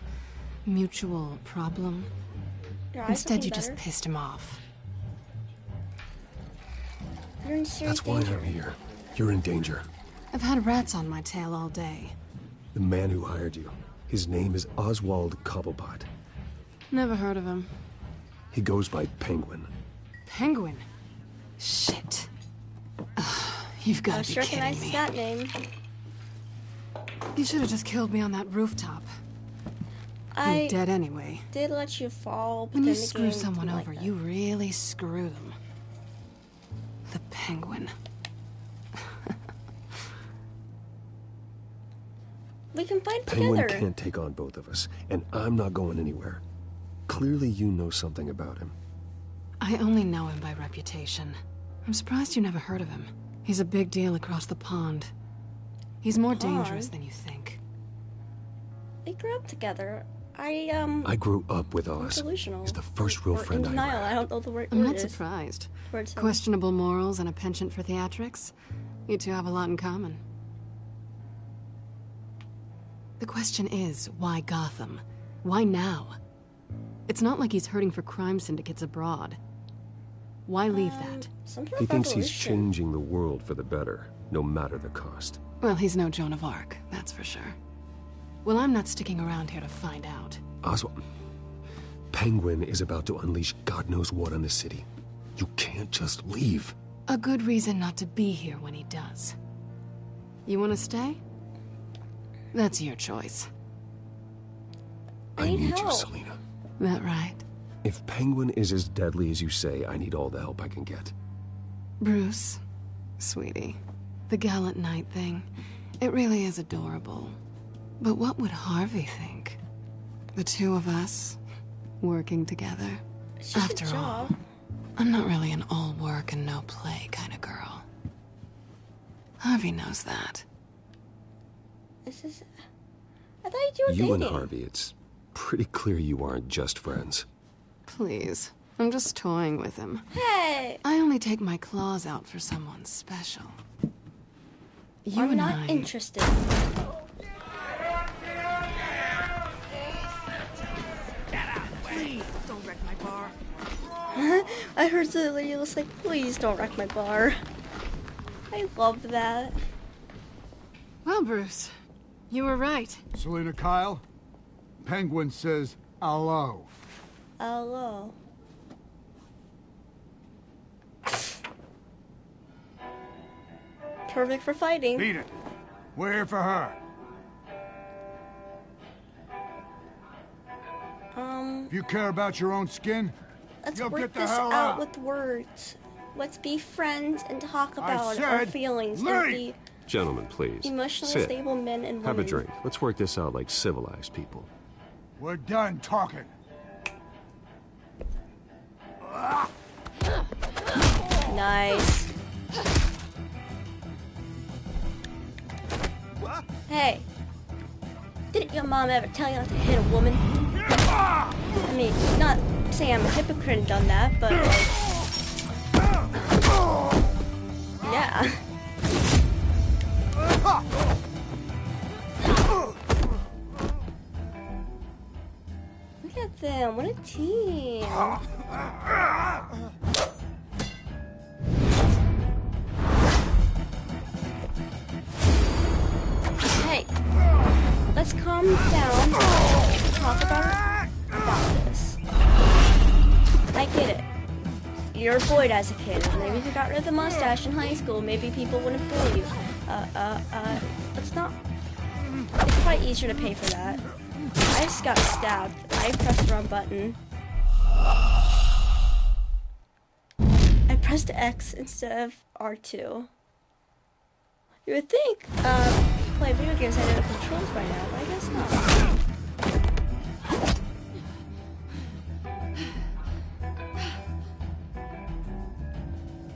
mutual problem. Your eyes Instead, you looking just better. pissed him off. You're in serious That's why danger. I'm here. You're in danger. I've had rats on my tail all day. The man who hired you, his name is Oswald Cobblepot. Never heard of him. He goes by Penguin. Penguin? Shit. You've got I to be sure kidding recognize me. that name. You should have just killed me on that rooftop. I You're dead anyway. did let you fall, but When then you the screw game someone didn't over, like that. you really screw them. The Penguin. We can fight Penguin together. can't take on both of us, and I'm not going anywhere. Clearly you know something about him. I only know him by reputation. I'm surprised you never heard of him. He's a big deal across the pond. He's more dangerous than you think. We grew up together. I grew up with I'm Oz. delusional. He's the first real Or friend in I denial. ever I had. don't know the word I'm not is surprised. towards him. Questionable morals and a penchant for theatrics. You two have a lot in common. The question is, why Gotham? Why now? It's not like he's hurting for crime syndicates abroad. Why leave that? He thinks he's changing the world for the better, no matter the cost. Well, he's no Joan of Arc, that's for sure. Well, I'm not sticking around here to find out. Oswald, Penguin is about to unleash God knows what on the city. You can't just leave. A good reason not to be here when he does. You want to stay? That's your choice. I need you, Selina. That right? If Penguin is as deadly as you say, I need all the help I can get. Bruce, sweetie, the gallant knight thing, it really is adorable. But what would Harvey think? The two of us, working together. After all, I'm not really an all work and no play kind of girl. Harvey knows that. This is... I thought you were You and dating. Harvey, it's pretty clear you aren't just friends. Please, I'm just toying with him. Hey! I only take my claws out for someone special. You I'm and not I... interested. Please, don't wreck my bar. I heard the lady was like, please don't wreck my bar. I love that. Well, Bruce, you were right. Selina Kyle, Penguin says hello. Hello. Perfect for fighting. Beat it. We're here for her. If you care about your own skin, Let's you'll work get the this hell out out. with words. Let's be friends and talk about I our said feelings leave. and be Gentlemen, please. emotionally Sit. stable men and women. Have a drink. Let's work this out like civilized people. We're done talking. Nice. Hey, didn't your mom ever tell you not to hit a woman? I mean, not saying I'm a hypocrite and done that, but like, yeah. Look at them, what a team. Hey, let's calm down and talk about this. I get it. you're a boy as a kid. Maybe if you got rid of the mustache in high school, maybe people wouldn't bully you. It's not. It's probably easier to pay for that. I just got stabbed. I pressed the wrong button. I pressed X instead of R2. You would think, play video games I know the controls by now, but I guess not.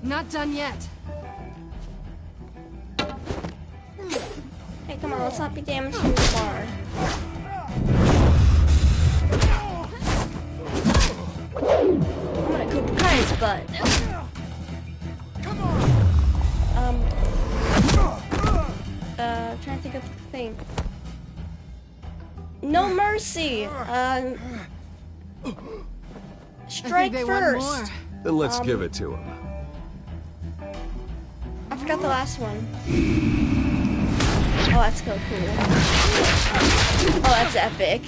Not done yet. Hey, come on, let's not be damaged from the bar. I'm gonna Cooper Kai's butt. Trying to think of the thing. No mercy. Strike first. Then let's give it to him. I forgot the last one. Oh, that's so cool. Oh, that's epic.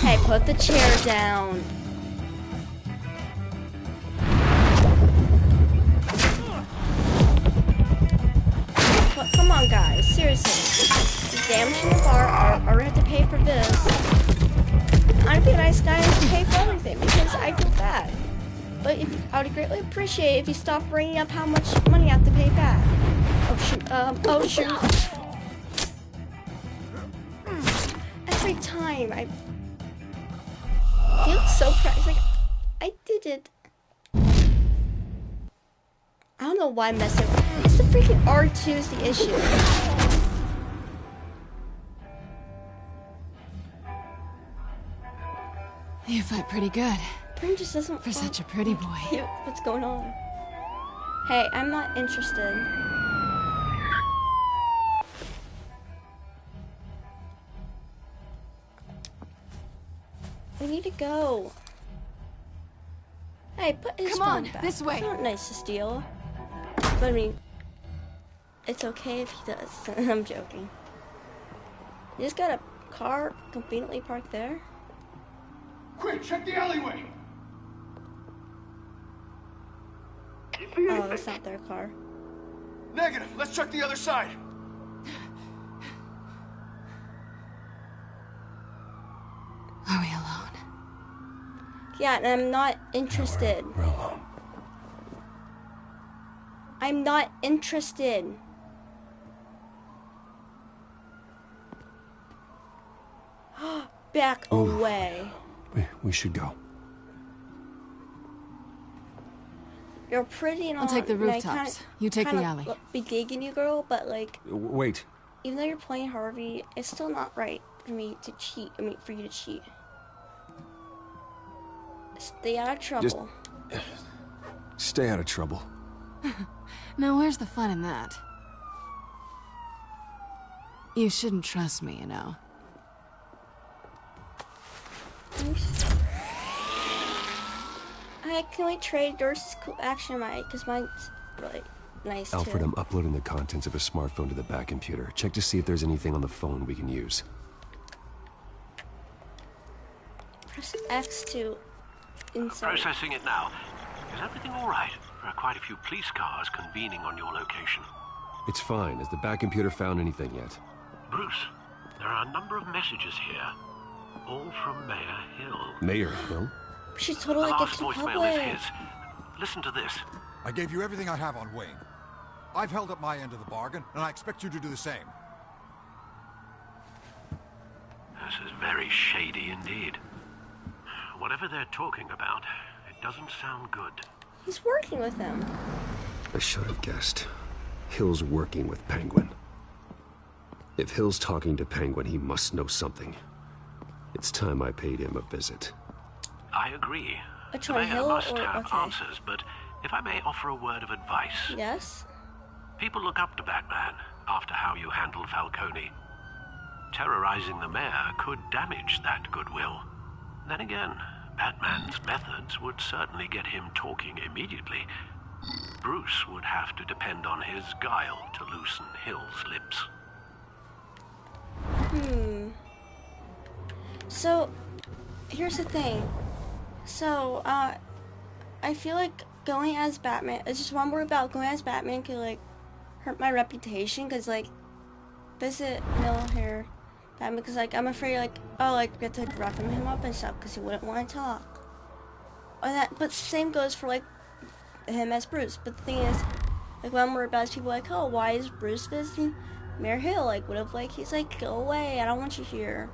Hey, put the chair down. But come on, guys. Seriously. He's damaging the bar. I already have to pay for this. I'd be a nice guy and pay for everything because I feel bad. But I would greatly appreciate if you stop bringing up how much money I have to pay back. Oh shoot, oh shoot. Every time I feel so proud. It's like, I did it. I don't know why I'm messing with it. It's the freaking R2 is the issue. You fight pretty good. Brain just doesn't for such a pretty boy. What's going on? Hey, I'm not interested. We need to go. Hey, put his Come on, back. this way. It's not nice to steal. But I mean, it's okay if he does. I'm joking. You just got a car conveniently parked there? Quick, check the alleyway! Oh, that's not their car. Negative. Let's check the other side. Are we alone? Yeah, and I'm not interested. We're alone. I'm not interested. Back away. We should go. You're pretty and all. I'll take the and I rooftops. You take the alley. Be digging you, girl, but like. Wait. Even though you're playing Harvey, it's still not right for me to cheat. I mean, for you to cheat. Stay out of trouble. Just stay out of trouble. Now, where's the fun in that? You shouldn't trust me, you know. Can we trade yours cool action mine? Because mine's really nice Alfred, too. I'm uploading the contents of a smartphone to the back computer. Check to see if there's anything on the phone we can use. Press X to insert. Processing it now. Is everything all right? There are quite a few police cars convening on your location. It's fine. Has the back computer found anything yet? Bruce, there are a number of messages here, all from Mayor Hill. Mayor Hill? She totally the gets last to voicemail public. is his. Listen to this. I gave you everything I have on Wayne. I've held up my end of the bargain, and I expect you to do the same. This is very shady indeed. Whatever they're talking about, it doesn't sound good. He's working with them. I should have guessed. Hill's working with Penguin. If Hill's talking to Penguin, he must know something. It's time I paid him a visit. I agree. Which The one, mayor Hill must or have okay? answers, but if I may offer a word of advice. Yes. People look up to Batman after how you handled Falcone. Terrorizing the mayor could damage that goodwill. Then again, Batman's methods would certainly get him talking immediately. Bruce would have to depend on his guile to loosen Hill's lips. So, here's the thing. So, I feel like going as Batman, it's just one more about going as Batman could like hurt my reputation, because like visit no hair Batman, because like I'm afraid like, oh, like get to roughing him up and stuff because he wouldn't want to talk. Or that, but same goes for like him as Bruce. But the thing is, like when I'm worried about is people like, oh, why is Bruce visiting Mayor Hill? Like what if like he's like, go away, I don't want you here.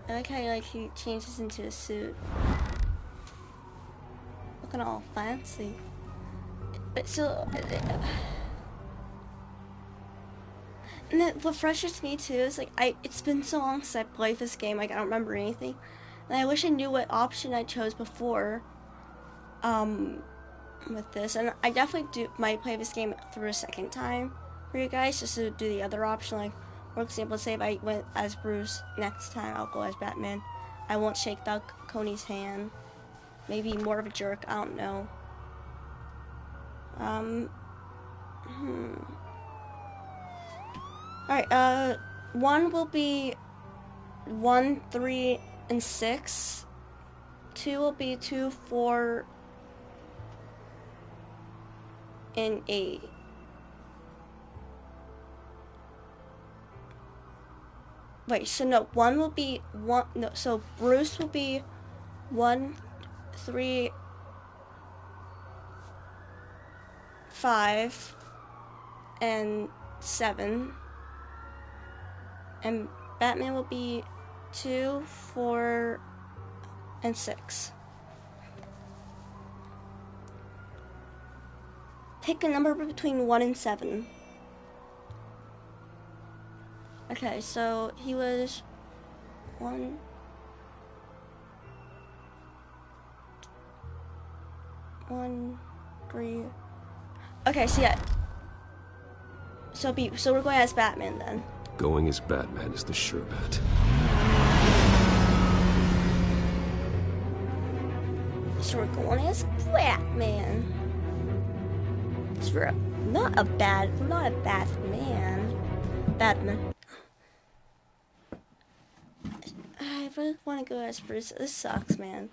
I like how like he changes into a suit, looking all fancy. But so, and then what frustrates me too is like it's been so long since I played this game, like I don't remember anything, and I wish I knew what option I chose before. With this, and I definitely might play this game through a second time for you guys, just to do the other option. Like, for example, say if I went as Bruce, next time I'll go as Batman. I won't shake Falcone's hand. Maybe more of a jerk, I don't know. Alright, 1 will be 1, 3, and 6. 2 will be 2, 4, and 8. Wait, so no, 1 will be 1, no, so Bruce will be 1, 3, 5, and 7. And Batman will be 2, 4, and 6. Pick a number between 1 and 7. Okay, so he was 1, 3. Okay, so yeah. So we're going as Batman then. Going as Batman is the sure bet. So we're going as Batman. So we're not a bad man. Batman. I really want to go as Bruce. This sucks, man.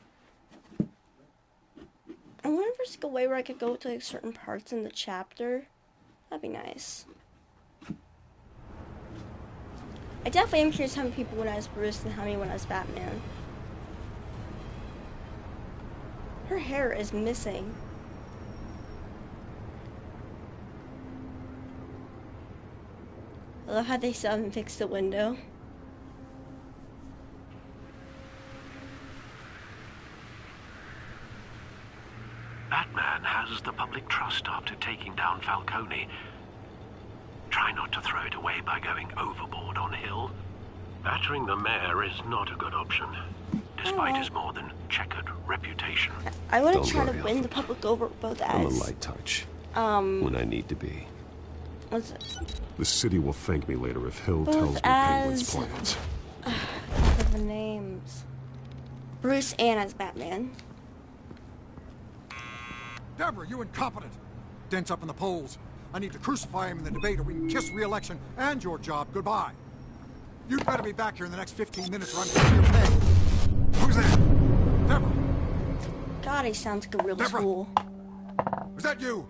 I wonder if there's a way where I could go to like certain parts in the chapter. That'd be nice. I definitely am curious how many people went as Bruce and how many went as Batman. Her hair is missing. I love how they still haven't fixed the window. Batman has the public trust after taking down Falcone. Try not to throw it away by going overboard on Hill. Battering the mayor is not a good option, despite his more than checkered reputation. I want to try to win the public over both as. I'm a light touch. When I need to be. What's it? The city will thank me later if Hill tells me Penguin's plans. The names. Bruce and as Batman. Deborah, you incompetent! Dents up in the polls. I need to crucify him in the debate or we can kiss re-election and your job goodbye. You'd better be back here in the next 15 minutes or I'm taking your pay. Who's that? Deborah! God, he sounds like a real tool. Was that you?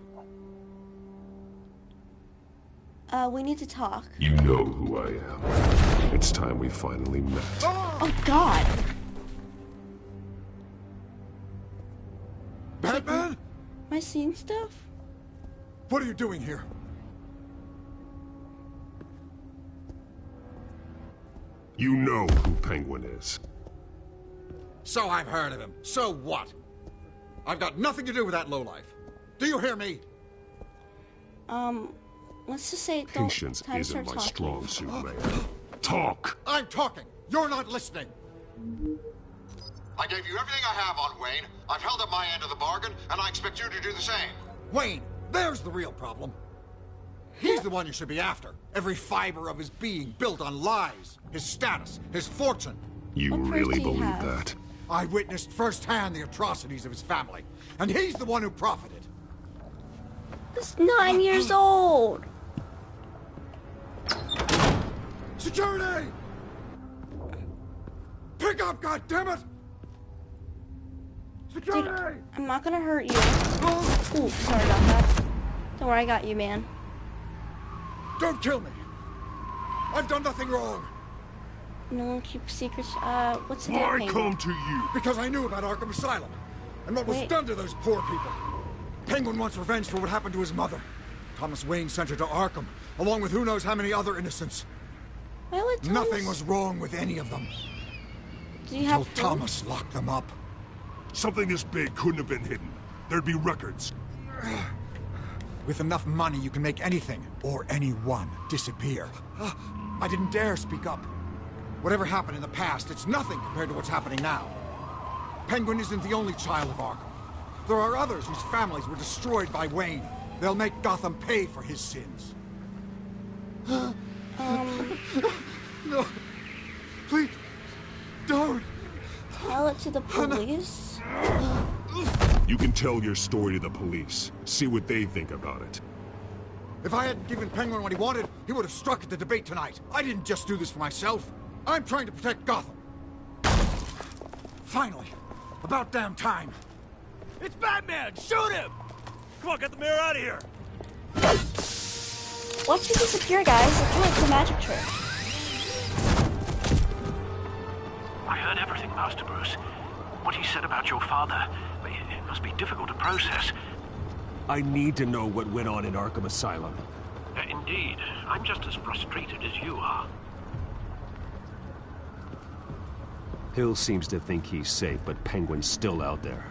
We need to talk. You know who I am. It's time we finally met. Oh, God! Batman? Am I seeing stuff? What are you doing here? You know who Penguin is. So I've heard of him. So what? I've got nothing to do with that lowlife. Do you hear me? Let's just say Patience isn't my strong suit, Mayor. Talk! I'm talking. You're not listening. I gave you everything I have on Wayne. I've held up my end of the bargain, and I expect you to do the same. Wayne, there's the real problem. He's the one you should be after. Every fiber of his being built on lies. His status, his fortune. You really believe that? I witnessed firsthand the atrocities of his family, and he's the one who profited. He's 9 years old. Security! Pick up, goddammit! Dude, I'm not gonna hurt you. Ooh, sorry about that. Don't worry, I got you, man. Don't kill me. I've done nothing wrong. No one keeps secrets. What's the Why deal, come to you? Because I knew about Arkham Asylum and what was done to those poor people. Penguin wants revenge for what happened to his mother. Thomas Wayne sent her to Arkham, along with who knows how many other innocents. Why would Thomas... Nothing was wrong with any of them. Do you have until Thomas locked them up. Something this big couldn't have been hidden. There'd be records. With enough money, you can make anything, or anyone, disappear. I didn't dare speak up. Whatever happened in the past, it's nothing compared to what's happening now. Penguin isn't the only child of Arkham. There are others whose families were destroyed by Wayne. They'll make Gotham pay for his sins. No. Please, don't. Tell it to the police? You can tell your story to the police. See what they think about it. If I hadn't given Penguin what he wanted, he would have struck at the debate tonight. I didn't just do this for myself. I'm trying to protect Gotham. Finally. About damn time. It's Batman! Shoot him! Come on, get the mayor out of here! Watch me disappear, guys. It's like a magic trick. I heard everything, Master Bruce. What he said about your father. It must be difficult to process. I need to know what went on in Arkham Asylum. Indeed. I'm just as frustrated as you are. Hill seems to think he's safe, but Penguin's still out there.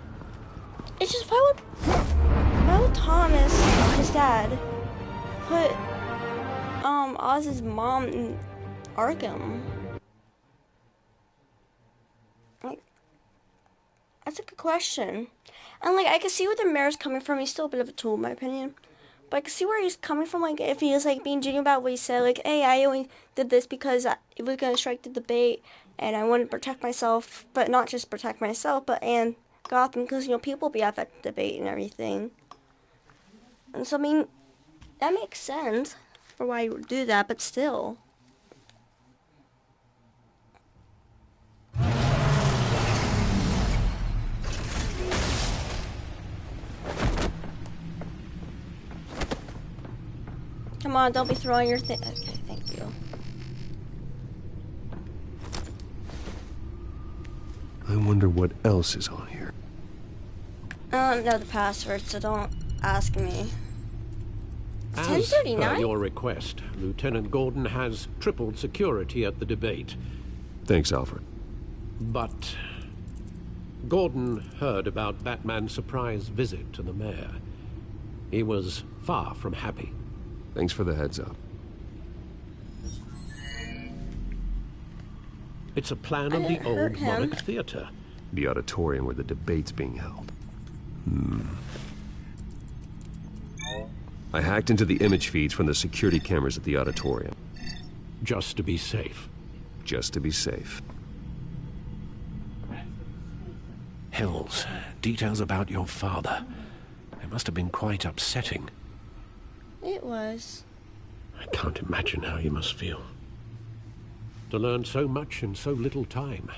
It's just, why would Thomas, his dad, put, Oz's mom in Arkham? Like, that's a good question. And, like, I can see where the mayor's coming from. He's still a bit of a tool, in my opinion. But I can see where he's coming from, like, if he is, like, being genuine about what he said. Like, hey, I only did this because it was going to strike the debate, and I wanted to protect myself. But not just protect myself, and Gotham, because, you know, people be at that debate and everything. And so, I mean, that makes sense for why you would do that, but still. Come on, don't be throwing your thing. Okay, thank you. I wonder what else is on here. I don't know the password, so don't ask me. As 10:39? per your request, Lieutenant Gordon has tripled security at the debate. Thanks, Alfred. But Gordon heard about Batman's surprise visit to the mayor. He was far from happy. Thanks for the heads up. It's a plan of the old Monarch Theater. The auditorium where the debate's being held. I hacked into the image feeds from the security cameras at the auditorium. Just to be safe. Just to be safe. Hills, details about your father. It must have been quite upsetting. It was. I can't imagine how you must feel. To learn so much in so little time.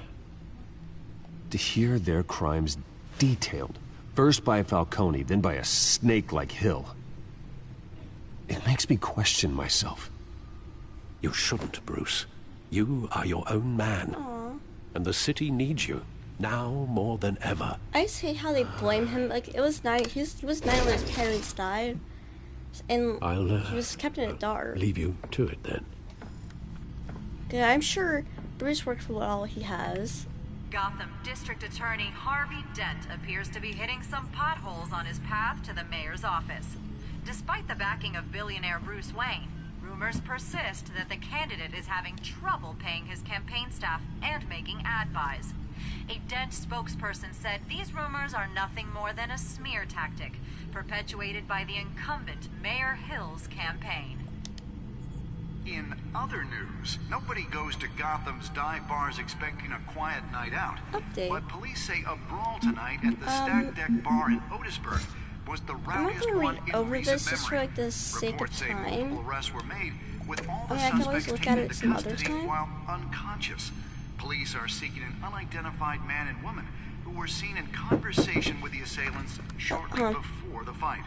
To hear their crimes detailed, first by Falcone, then by a snake like Hill. It makes me question myself. You shouldn't, Bruce. You are your own man. Aww. And the city needs you, now more than ever. I just hate how they blame him. Like, it was 9. He was 9 when his parents died. And he was kept in the dark. Leave you to it, then. Yeah, I'm sure Bruce worked for all he has. Gotham District Attorney Harvey Dent appears to be hitting some potholes on his path to the mayor's office. Despite the backing of billionaire Bruce Wayne, rumors persist that the candidate is having trouble paying his campaign staff and making ad buys. A Dent spokesperson said these rumors are nothing more than a smear tactic, perpetuated by the incumbent Mayor Hill's campaign. In other news, nobody goes to Gotham's dive bars expecting a quiet night out. Update. But police say a brawl tonight at the Stag Deck Bar in Otisburg was the rowdiest one in recent just for, memory. like, the sake of Reports say time. multiple arrests were made, with all the I can always suspects look at taken it into some other custody time. while unconscious. Police are seeking an unidentified man and woman who were seen in conversation with the assailants shortly before the fight.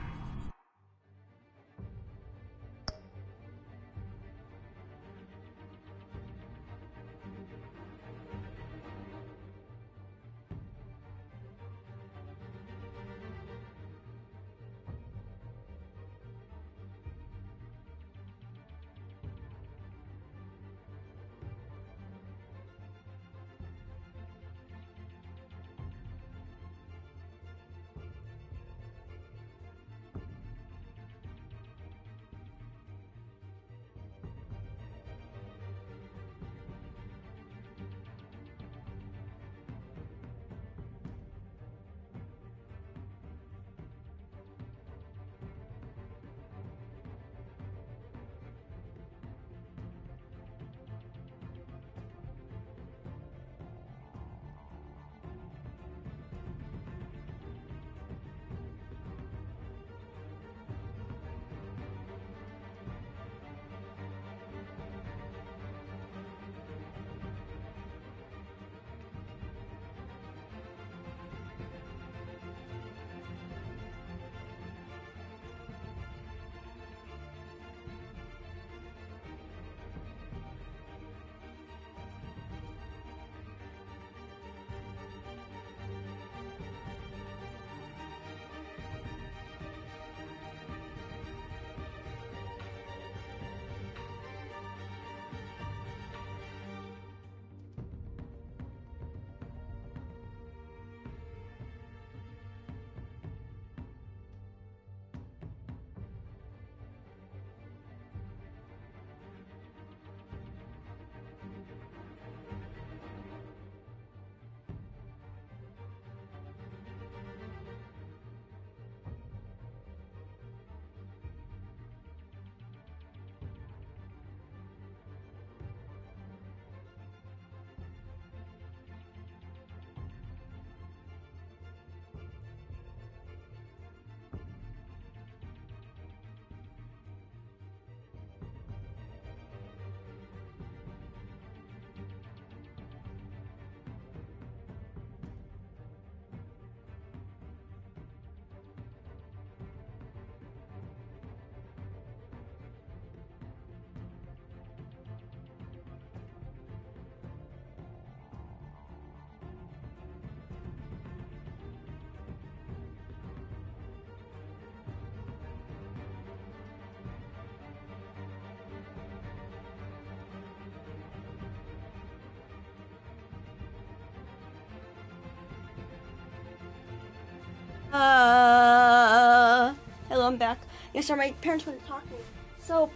Hello, I'm back. Yeah, sorry, my parents weren't talking. So,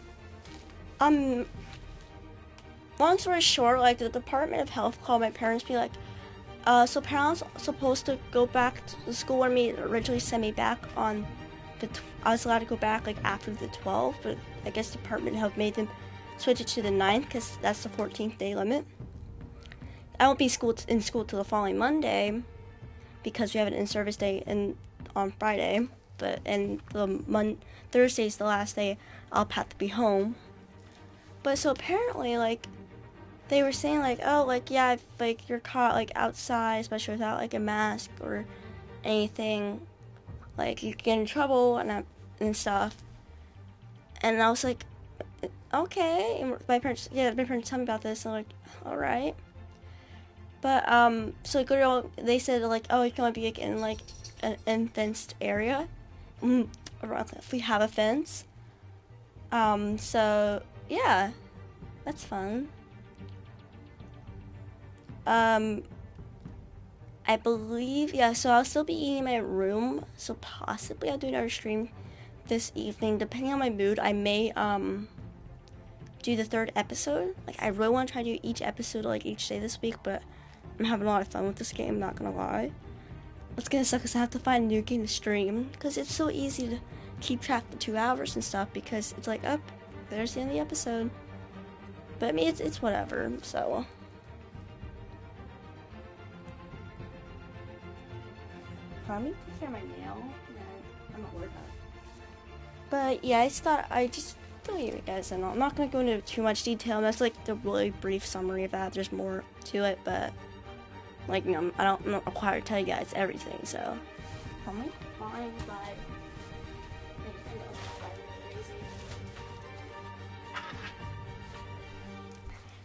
long story short, like, the Department of Health called my parents, be like, so parents supposed to go back to the school when me originally sent me back on I was allowed to go back, like, after the 12th, but I guess Department of Health made them switch it to the 9th, because that's the 14th day limit. I won't be in school till the following Monday, because we have an in-service day on Friday, and Thursday's the last day I'll have to be home. But so apparently, like, they were saying, like, oh, like, yeah, if, like, you're caught, like, outside, especially without, like, a mask or anything, like, you get in trouble and stuff. And I was like, okay. And my parents told me about this, and I'm like, all right. But, so they said, like, oh, you can only be, like, in, like, an fenced area. We have a fence. So, yeah, that's fun. I believe, yeah, so I'll still be eating in my room, so possibly I'll do another stream this evening. Depending on my mood, I may, do the 3rd episode. Like, I really want to try to do each episode, like, each day this week, but I'm having a lot of fun with this game, not gonna lie. What's gonna suck is I have to find a new game to stream, because it's so easy to keep track of the 2 hours and stuff, because it's like, oh, there's the end of the episode. But, I mean, it's whatever, so. Can you take care of my nail? No, I'm not worried about it. But, yeah, I just thought you guys know. I'm not gonna go into too much detail. That's like the really brief summary of that. There's more to it, but Like, you know, I'm not required to tell you guys everything, so. Oh my fine, but.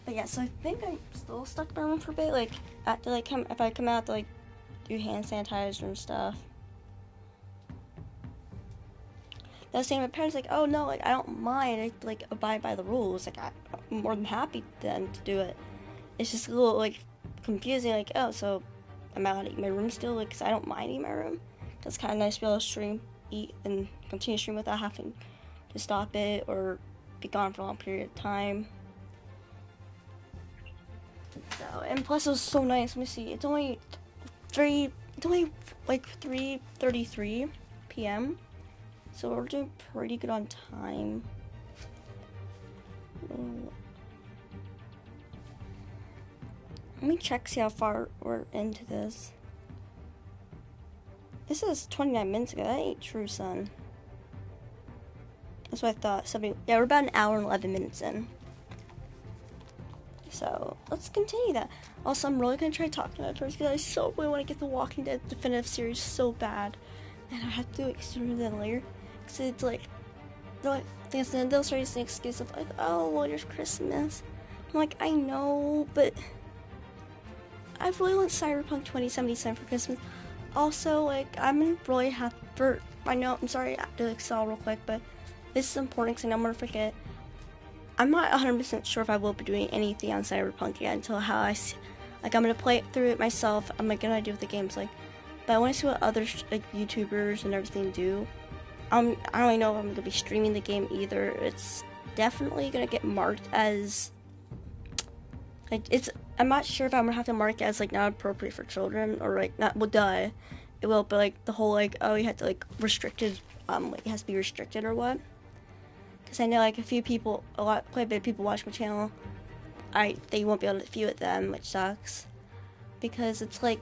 But yeah, so I think I'm still stuck in my room for a bit. Like, after like if I come out to like do hand sanitizer and stuff. I was saying to my parents, like, oh no, like I don't mind, I like abide by the rules. Like I'm more than happy then to do it. It's just a little like confusing. Like, oh, so I'm out eating my room still, like, 'cause I don't mind eating my room. It's kind of nice to be able to stream, eat, and continue to stream without having to stop it or be gone for a long period of time. So, and plus it was so nice. Let me see. It's only like 3:33 p.m. So we're doing pretty good on time. Let me check, see how far we're into this. This is 29 minutes ago. That ain't true, son. That's what I thought. Yeah, we're about an hour and 11 minutes in. So let's continue that. Also, I'm really gonna try talking to others because I so really want to get the Walking Dead definitive series so bad, and I have to do it sooner than later. Cause it's like, they'll start using the excuse of like, oh, well, there's Christmas. I'm like, I know, but I really want Cyberpunk 2077 for Christmas. Also, like, I'm gonna really have for. I know, I'm sorry, I have to excel real quick, but this is important because I'm gonna forget. I'm not 100% sure if I will be doing anything on Cyberpunk yet until how I see. Like, I'm gonna play it through it myself. I'm like gonna do what the game's like, but I want to see what other like YouTubers and everything do. I don't really know if I'm gonna be streaming the game either. It's definitely gonna get marked as like I'm not sure if I'm gonna have to mark it as like not appropriate for children or like not. Well, duh, it will. But like the whole like, oh, you have to like restricted. Like it has to be restricted or what? Because I know like quite a bit of people watch my channel. They won't be able to view it then, which sucks. Because it's like,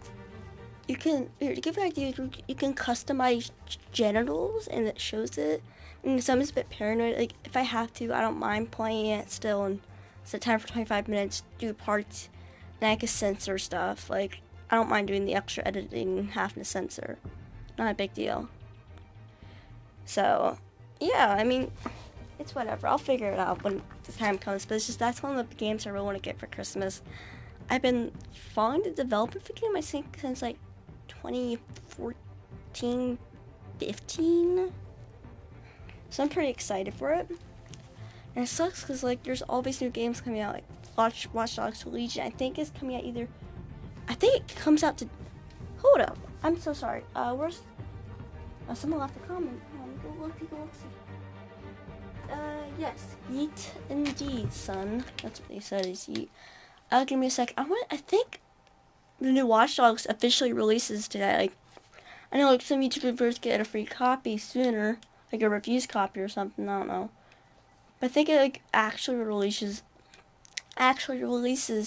to give you an idea, you can customize genitals and it shows it. And so I'm just a bit paranoid. Like if I have to, I don't mind playing it still and set time for 25 minutes, do parts, and I can censor stuff. Like I don't mind doing the extra editing and having to censor. Not a big deal. So yeah, I mean, it's whatever. I'll figure it out when the time comes. But it's just that's one of the games I really want to get for Christmas. I've been following the development for the game, I think, since like 2014, 15. So I'm pretty excited for it. And it sucks because like there's all these new games coming out, like Watch Dogs Legion. I think is coming out I think it comes out to. Hold up. I'm so sorry. Where's? Someone left a comment. Go look. Yes, yeet indeed, son. That's what they said is yeet. Give me a sec. I think the new Watch Dogs officially releases today. Like, I know like some YouTubers get a free copy sooner, like a reviews copy or something. I don't know, but I think it like actually releases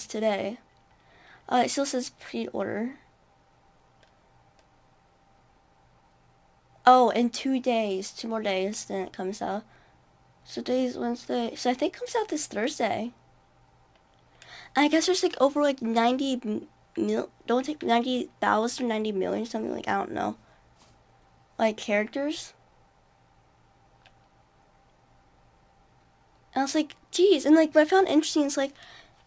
today. It still says pre-order. Oh, in 2 days, 2 more days, then it comes out. So today's Wednesday. So I think it comes out this Thursday. And I guess there's like over like 90,000 or 90 million, something like, I don't know. Like characters. And I was like, geez. And like what I found interesting is like,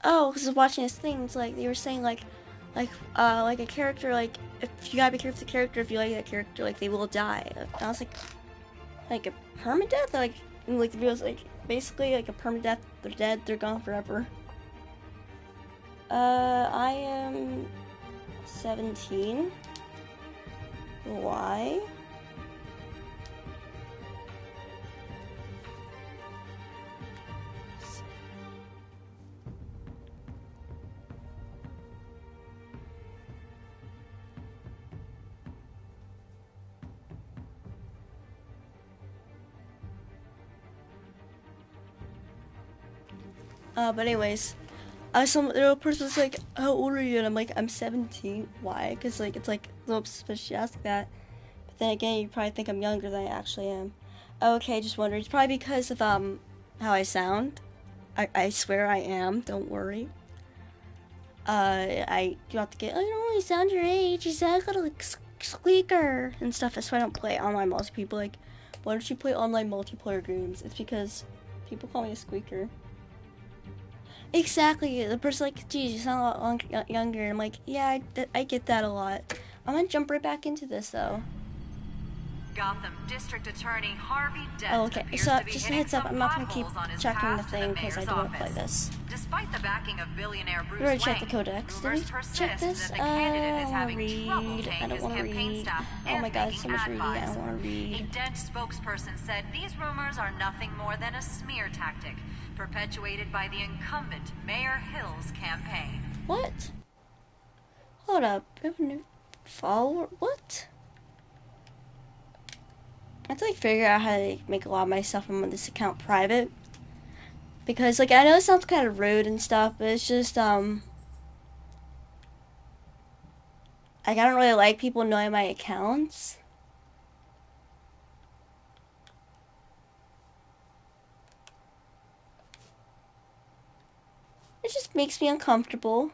oh, because I was watching this thing, it's like they were saying like a character, like if you gotta be careful with the character, if you like that character, like they will die. And I was like a permadeath, like the video's like basically like a permadeath. They're dead. They're gone forever. I am 17. Why? But anyways, some little person was like, how old are you? And I'm like, I'm 17. Why? Because like it's like a little suspicious you ask that. But then again, you probably think I'm younger than I actually am. Okay, just wondering. It's probably because of how I sound. I swear I am. Don't worry. I got to get, I don't really sound your age. You sound kind of like squeaker and stuff. That's why I don't play online multiplayer. People like, why don't you play online multiplayer games? It's because people call me a squeaker. Exactly. The person's like, geez, you sound a lot younger. And I'm like, yeah, I get that a lot. I'm gonna jump right back into this though. Gotham District Attorney Harvey Dent. Oh, okay. So just a heads up, I'm not gonna keep checking the thing because I don't want to play this. Despite the backing of billionaire Bruce We already Wayne, checked the codex. Did we check this? I don't want to read. I don't want to read. Oh my god, so much reading. I don't want to read. A Dent spokesperson said these rumors are nothing more than a smear tactic perpetuated by the incumbent Mayor Hill's campaign. What? Hold up. I have a new follower? What? I have to like figure out how to make a lot of my stuff on this account private. Because like I know it sounds kind of rude and stuff, but it's just like I don't really like people knowing my accounts. It just makes me uncomfortable.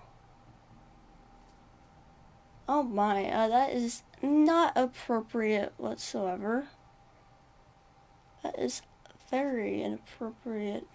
Oh my, that is not appropriate whatsoever. That is very inappropriate.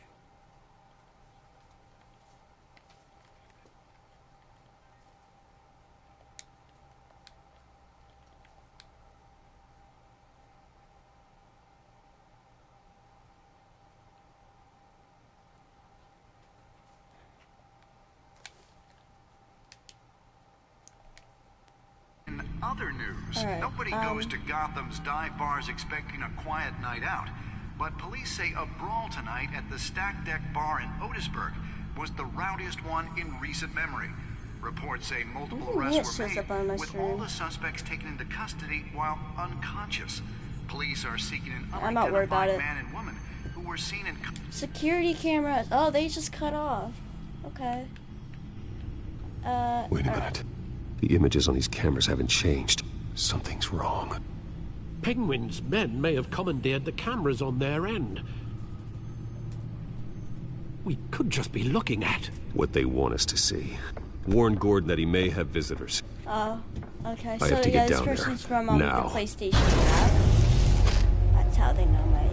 Other news, nobody goes to Gotham's dive bars expecting a quiet night out, but police say a brawl tonight at the Stack Deck Bar in Otisburg was the rowdiest one in recent memory. Reports say multiple arrests were made, with all the suspects taken into custody while unconscious. Police are seeking an unidentified man and woman who were seen in... Security cameras. Oh, they just cut off. Okay. Wait a minute. The images on these cameras haven't changed. Something's wrong. Penguin's men may have commandeered the cameras on their end. We could just be looking at what they want us to see. Warn Gordon that he may have visitors. Oh, okay. I so have to yeah, get this down person's there. from the Now. PlayStation app. That's how they know my age.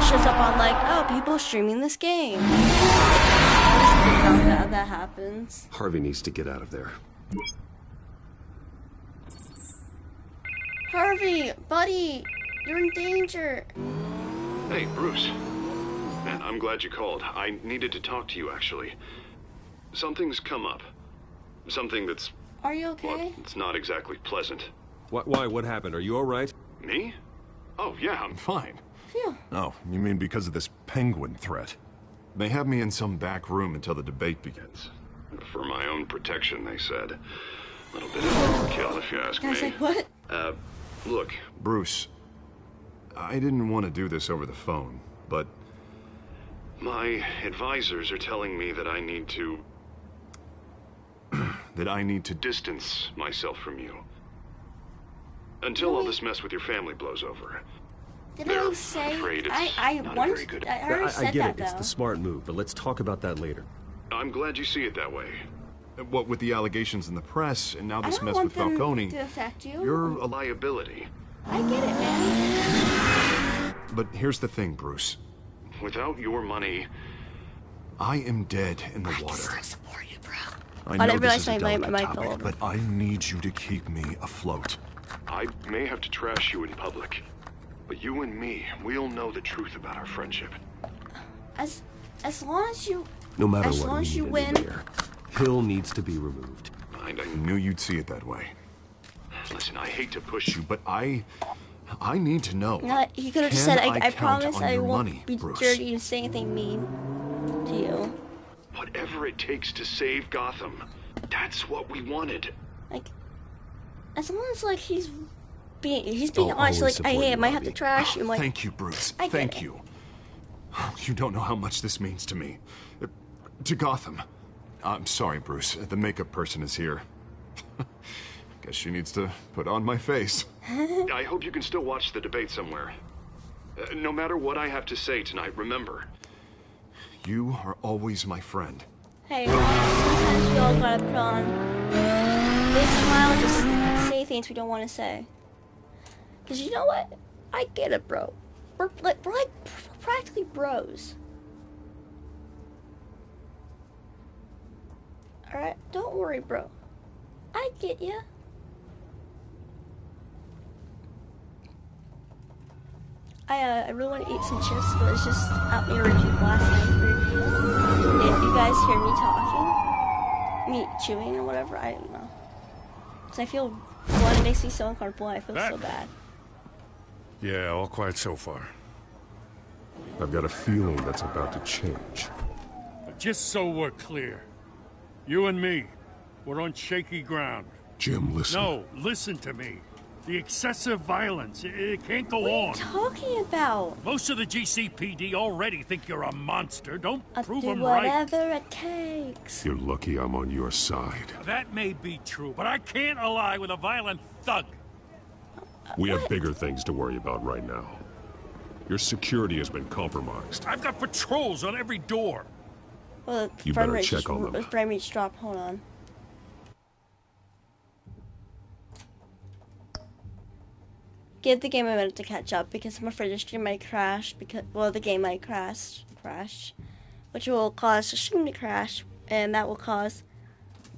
Shows up on like, oh, people streaming this game. That happens. Harvey needs to get out of there. Harvey, buddy, you're in danger. Hey, Bruce. Man, I'm glad you called. I needed to talk to you, actually. Something's come up. Something that's... Are you okay? Well, it's not exactly pleasant. Why? What happened? Are you all right? Me? Oh, yeah, I'm fine. Phew. Oh, you mean because of this penguin threat? They have me in some back room until the debate begins. For my own protection, they said. A little bit of overkill, if you ask me. I was like, what? Look, Bruce, I didn't want to do this over the phone, but my advisors are telling me that I need to... distance myself from you. Until all this mess with your family blows over. Did I say? I already said I get that, it. though. It's the smart move, but let's talk about that later. I'm glid you see it that way. What with the allegations in the press, and now this mess with them Falcone, to affect you. you're a liability. I get it, man. But here's the thing, Bruce. Without your money, I am dead in the water. I can still support you, bro. I know this is a delicate topic, but I need you to keep me afloat. I may have to trash you in public, but you and me, we'll know the truth about our friendship. As long as you... No matter as what, long as you win... Hill needs to be removed. I knew you'd see it that way. Listen, I hate to push you, but I need to know. He could have just said, I count promise on I your won't money, be Bruce? dirty and say anything mean to you. Whatever it takes to save Gotham. That's what we wanted. Like, as long as, like, he's being honest, like, hey, I might have to trash you. Like, thank you, Bruce. I get Thank it. you. You don't know how much this means to me. To Gotham. I'm sorry, Bruce. The makeup person is here. Guess she needs to put on my face. I hope you can still watch the debate somewhere. No matter what I have to say tonight, remember, you are always my friend. Hey, sometimes we all gotta put on a big smile, just say things we don't want to say. Cause you know what? I get it, bro. We're like practically bros. All right, don't worry, bro. I get ya. I really want to eat some chips, but it's just out me review last night. If you guys hear me talking, me chewing or whatever, I don't know. Cause I feel one, it makes me so uncomfortable. I feel so bad. Yeah, all quiet so far. I've got a feeling that's about to change. Just so we're clear, you and me, we're on shaky ground. Jim, listen. No, listen to me. The excessive violence, it can't go on. What are you talking about? Most of the GCPD already think you're a monster. Don't prove them right. right. Whatever it takes. You're lucky I'm on your side. That may be true, but I can't ally with a violent thug. We have bigger things to worry about right now. Your security has been compromised. I've got patrols on every door. Well, you better check on them. Frame rate's dropped. Hold on. Give the game a minute to catch up because I'm afraid the stream might crash because, well, the game might crash, which will cause the stream to crash, and that will cause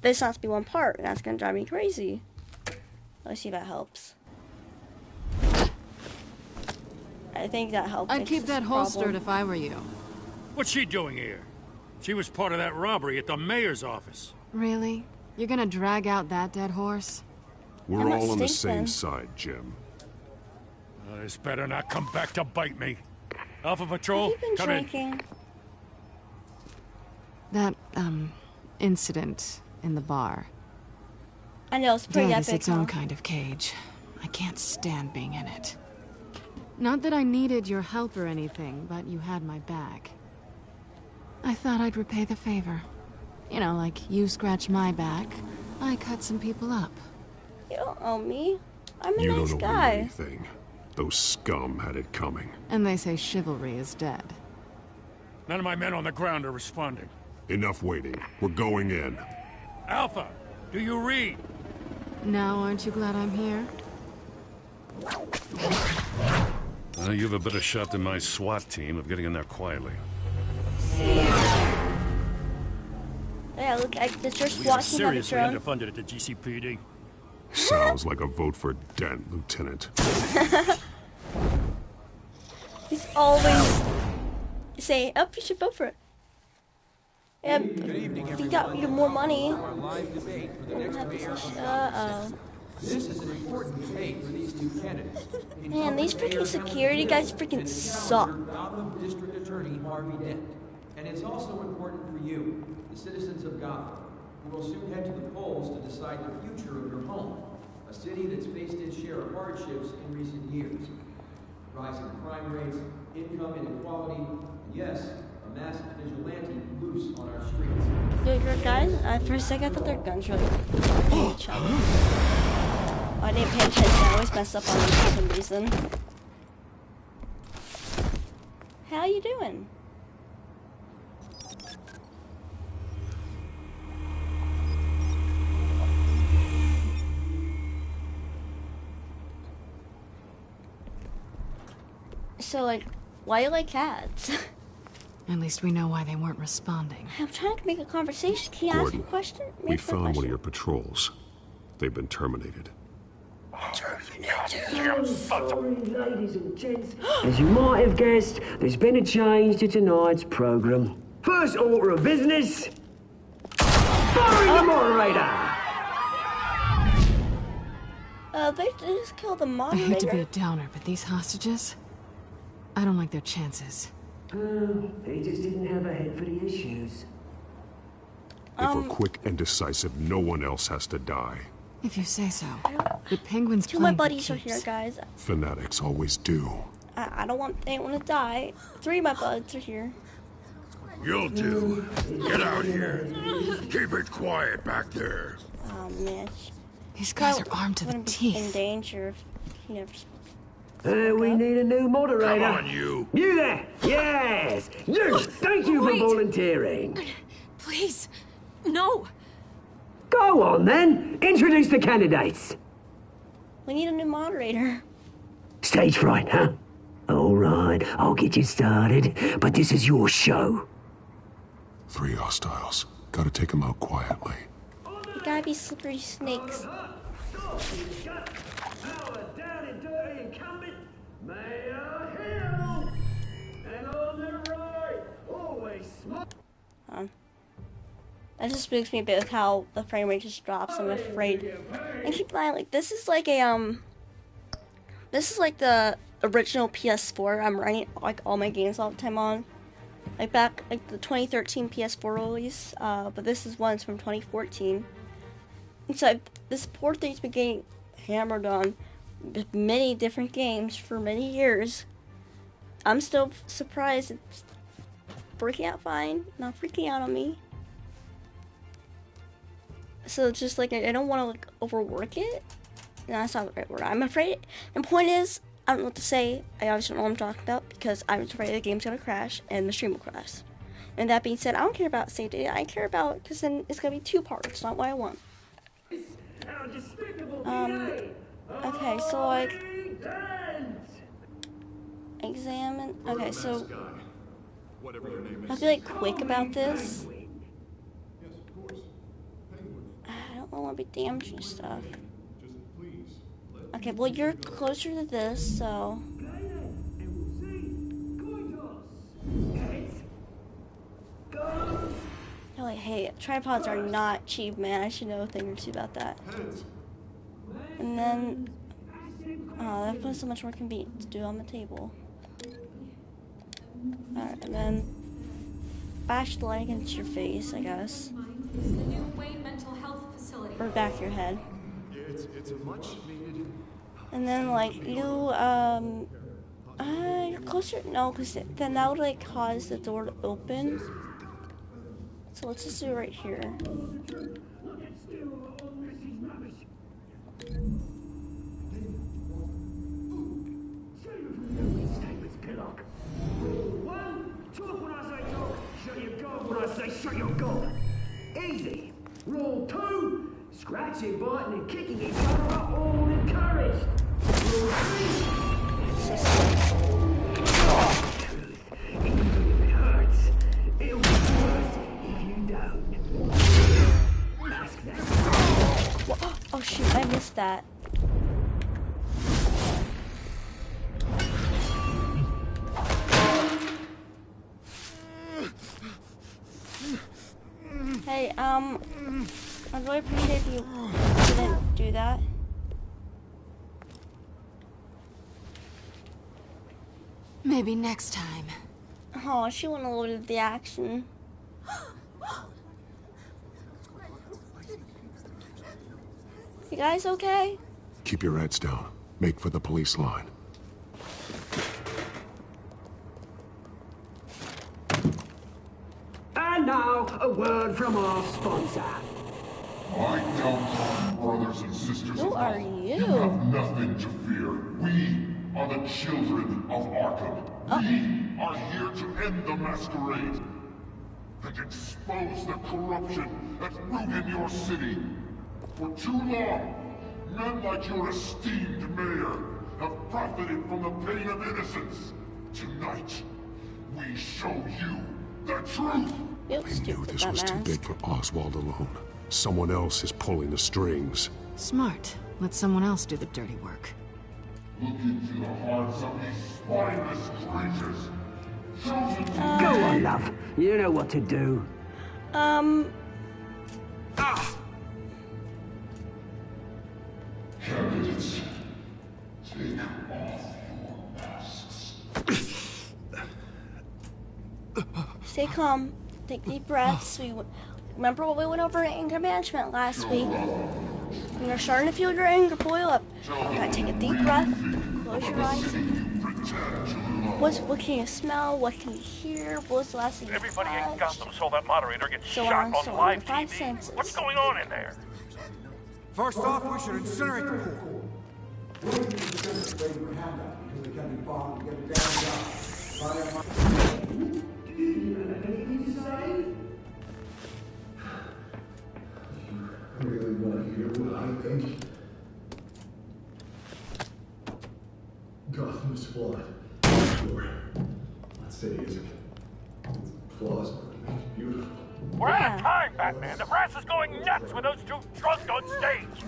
this not to be one part, and that's gonna drive me crazy. Let's see if that helps. I think that helps. I'd keep that holstered if I were you. What's she doing here? She was part of that robbery at the mayor's office. Really? You're gonna drag out that dead horse? We're all on the same side, Jim. This better not come back to bite me. Alpha Patrol, come in. That, incident in the bar. I know, it's pretty epic, It's its own kind of cage. I can't stand being in it. Not that I needed your help or anything, but you had my back. I thought I'd repay the favor. You know, like you scratch my back, I cut some people up. You don't owe me. I'm a You nice don't owe guy. me anything. Those scum had it coming. And they say chivalry is dead. None of my men on the ground are responding. Enough waiting. We're going in. Alpha, do you read? Now, aren't you glad I'm here? You have a better shot than my SWAT team of getting in there quietly. Yeah, look, does your We SWAT are team have a seriously drone? underfunded at the GCPD. Sounds like a vote for Dent, Lieutenant. He's always saying, "Oh, you should vote for it." Yeah, if you got more money. This is an important debate for these two candidates. Man, these freaking security guys freaking suck. Gotham District Attorney Harvey Dent. And it's also important for you, the citizens of Gotham, who will soon head to the polls to decide the future of your home, a city that's faced its share of hardships in recent years. Rising crime rates, income inequality, and yes, a massive vigilante loose on our streets. Dude, your guys, for a second I thought their guns were like each other. I didn't pay attention, I always mess up on them for some reason. How you doing? So, like, why you like cats? At least we know why they weren't responding. I'm trying to make a conversation. Can you ask a question? We found one of your patrols. They've been terminated. Sorry, ladies and gents. As you might have guessed, there's been a change to tonight's program. First order of business, firing the moderator. They just killed the I moderator. hate to be a downer, but these hostages, I don't like their chances. He just didn't have a head for the issues. If we're quick and decisive, no one else has to die. If you say so. The Penguins Two of my playing for buddies are here, keeps. guys. Fanatics always do. I don't want anyone to die. 3 of my buds are here. You'll do. Get out here. Keep it quiet back there. Oh man. These guys are armed to the In teeth. danger if he never. We need a new moderator. Come on, you. You there? Yes! You! Thank you for volunteering. Please, no. Go on, then. Introduce the candidates. We need a new moderator. Stage fright, huh? All right, I'll get you started, but this is your show. 3 hostiles. Gotta take them out quietly. You gotta be slippery snakes. That just spooks me a bit with how the frame rate just drops. I'm afraid. And keep in mind, like, this is like a this is like the original PS4 I'm running like all my games all the time on. Like back like the 2013 PS4 release, but this is one's from 2014. And so this poor thing's been getting hammered on with many different games for many years. I'm still surprised it's working out fine, not freaking out on me. So it's just like I don't want to like overwork it. No, that's not the right word. I'm afraid. The point is, I don't know what to say. I obviously don't know what I'm talking about because I'm afraid the game's gonna crash and the stream will crash. And that being said, I don't care about save data. I care about because then it's gonna be 2 parts, not what I want. Okay, so like examine. Okay, so I'll be like quick about this. I don't want to be damaging stuff. Okay, well you're closer to this, so. Oh, wait, hey, tripods are not cheap, man. I should know a thing or two about that. And then, oh, that was so much more convenient to do on the table. Alright, and then bash the light against your face, I guess. The new Wayne mental health facility. Or back your head. It's a much needed. And then, like, you're closer. No, because then that would, like, cause the door to open. So let's just do it right here. Shut your gob. Easy. Rule 2. Scratching, biting, and kicking each other are all encouraged. Rule 3. Truth. Even if it hurts, it'll be worse if you don't. Ask that. Oh shoot, I missed that. Hey, I'd really appreciate if you didn't do that. Maybe next time. Oh, she went a little bit of the action. You guys okay? Keep your heads down. Make for the police line. And now, a word from our sponsor. My downtown brothers and sisters Who of are Gotham, you? you have nothing to fear. We are the children of Arkham. We are here to end the masquerade and expose the corruption that ruined your city. For too long, men like your esteemed mayor have profited from the pain of innocence. Tonight, we show you the truth. I knew this was too big for Oswald alone. Someone else is pulling the strings. Smart. Let someone else do the dirty work. Look into the hearts of these spineless creatures. Chosen to Go on, love. You know what to do. Candidates, take off your masks. Stay calm. Take deep breaths. Remember what we went over in anger management last week. When you're starting to feel your anger boil up, you gotta take a deep breath, close your eyes. What can you smell? What can you hear? What was the last thing you Everybody in touched? Gotham saw that moderator get So shot on, on so on. live 5 TV. senses. What's going on in there? First off, we should incinerate the pool. Really want to hear what I think? Gotham is flawed. Sure. That city isn't. Its flaws are beautiful. We're out of time, Batman. The press is going nuts with those two drunk on stage.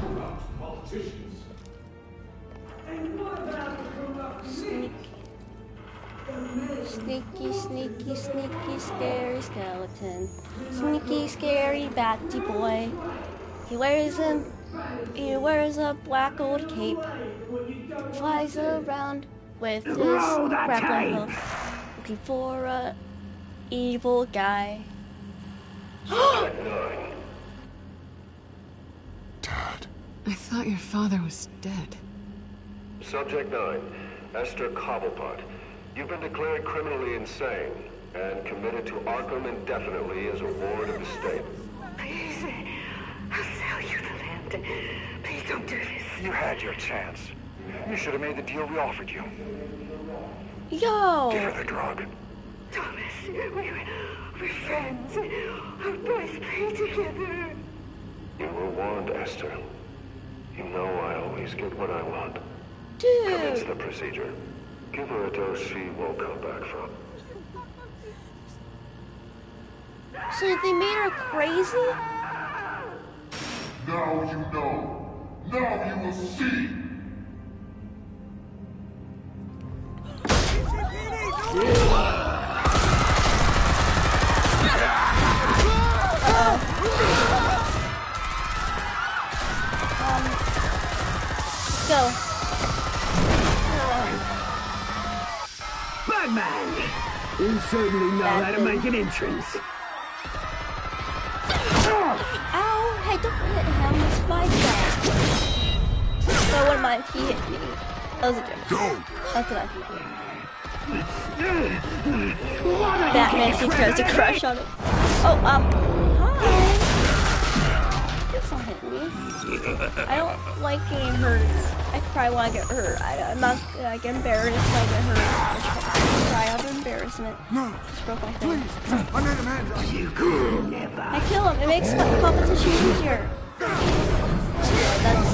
Corrupt politicians. And what about the corrupt Sneaky, sneaky, sneaky, scary skeleton. Sneaky, scary batty boy. He wears a black old cape. Flies around with his grappling hook, looking for a evil guy. Dad. I thought your father was dead. Subject 9, Esther Cobblepot. You've been declared criminally insane and committed to Arkham indefinitely as a ward of the state. Please, I'll sell you the land. Please don't do this. You had your chance. You should have made the deal we offered you. Yo! Give her the drug. Thomas, we're friends. Our boys play together. You were warned, Esther. You know I always get what I want. Dude! Commence the procedure. Give her a dose she won't come back from. So they made her crazy? Now you know. Now you will see. Let's go. Batman! You certainly know how to make an entrance. Ow! Hey, don't hit him. It's my job. So I wouldn't mind if he hit me. That was a joke. Go! That's what I think. Batman, she tries to crush on it. Oh, hi. Please don't hit me. I don't like getting hurt. I probably want to get hurt. I'm not gonna get embarrassed if I get hurt. Cry out of embarrassment. No. Just broke my thing. Please, I made a man. You could never. I kill him. It makes competition easier. That's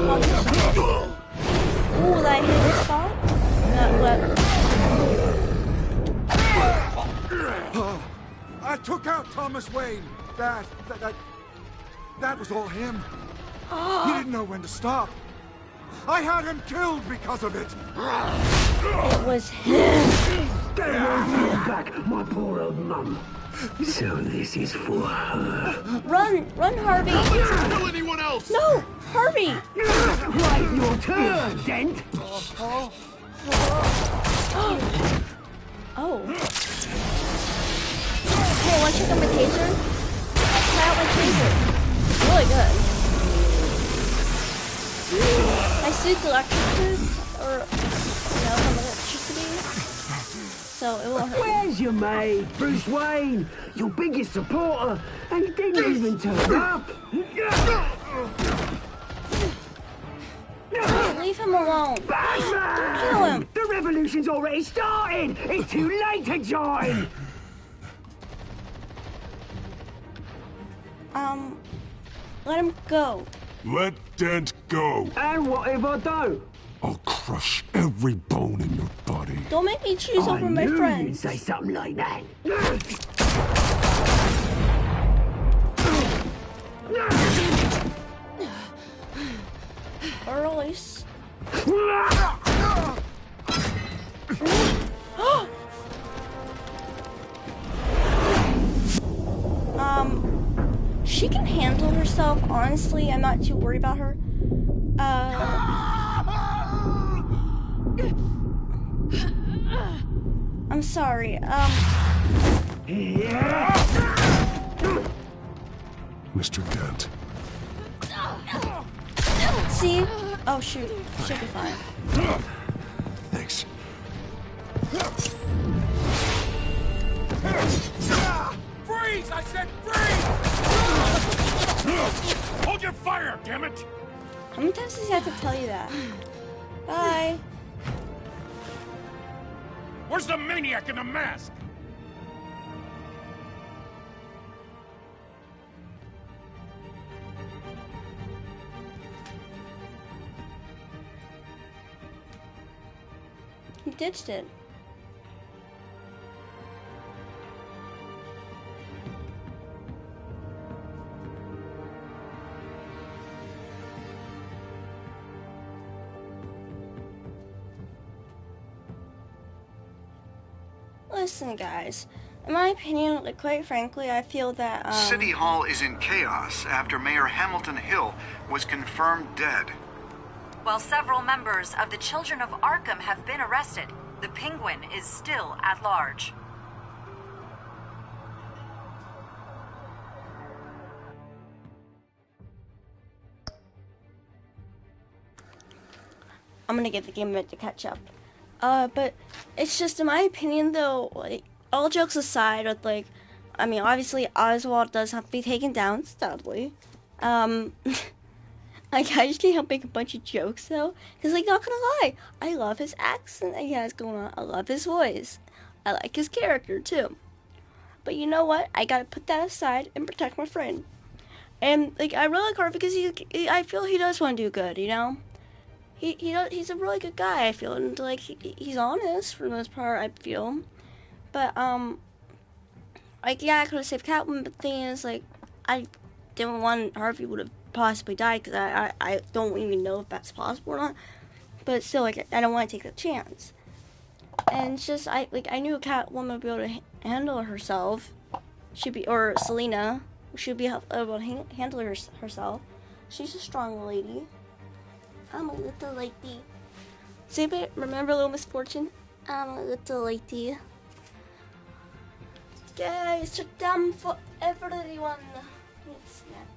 competition. Ooh, that hit the spot? Not what? I took out Thomas Wayne. That was all him. He didn't know when to stop. I had him killed because of it. It was him. Don't hold back, my poor old mum. So this is for her. Run, Harvey. Don't kill anyone else. No, Harvey. Wait your turn, Dent. Oh. Hey, want to check out my taser? Try out my taser. It's really good. My suit's electric, or some electricity, so it won't hurt. Where's your mate, Bruce Wayne? Your biggest supporter, and he didn't even turn up. Leave him alone. Batman! Don't kill him. The revolution's already started. It's too late to join. Let him go. Let Dent go. And what if I don't? I'll crush every bone in your body. Don't make me choose over my You'd friends. say something like that. Or at least. She can handle herself, honestly. I'm not too worried about her. I'm sorry. Mr. Dent. See? Oh, shoot. She'll be fine. Thanks. Freeze! I said freeze! Hold your fire, damn it! How many times does he have to tell you that? Bye. Where's the maniac in the mask? He ditched it. Listen, guys. In my opinion, like, quite frankly, I feel that, City Hall is in chaos after Mayor Hamilton Hill was confirmed dead. While several members of the Children of Arkham have been arrested, the Penguin is still at large. I'm gonna give the game a minute to catch up. But it's just, in my opinion, though, like, all jokes aside, with, like, I mean, obviously, Oswald does have to be taken down, sadly. Like, I just can't help make a bunch of jokes, though. Because, like, not gonna lie, I love his accent that he has going on. I love his voice. I like his character, too. But you know what? I gotta put that aside and protect my friend. And, like, I really like Harvey because I feel he does want to do good, you know? He's a really good guy, I feel. And, like, he's honest for the most part, I feel. But, like, yeah, I could have saved Catwoman, but the thing is, like, I didn't want Harvey would have possibly died, because I don't even know if that's possible or not. But still, like, I don't want to take the chance. And it's just, I knew Catwoman would be able to handle herself. Or Selina should be able to handle herself. She's a strong lady. I'm a little lady. Does anybody remember Little Miss Fortune? I'm a little lady. Guys, sit down for everyone. Need a snack.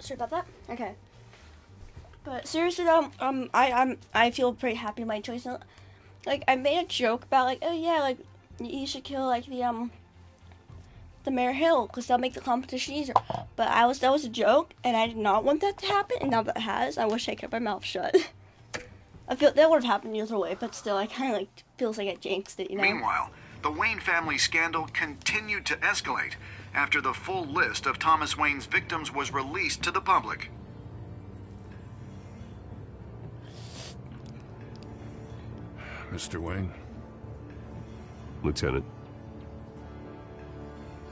Sure about that? Okay. But seriously though, I feel pretty happy with my choice. Like, I made a joke about, like, oh yeah, like, you should kill, like, the Mayor Hill, because that'll make the competition easier. But that was a joke, and I did not want that to happen, and now that it has, I wish I kept my mouth shut. I feel that would have happened either way, but still, I kind of, like, feels like I jinxed it, you know? Meanwhile, the Wayne family scandal continued to escalate after the full list of Thomas Wayne's victims was released to the public. Mr. Wayne? Lieutenant.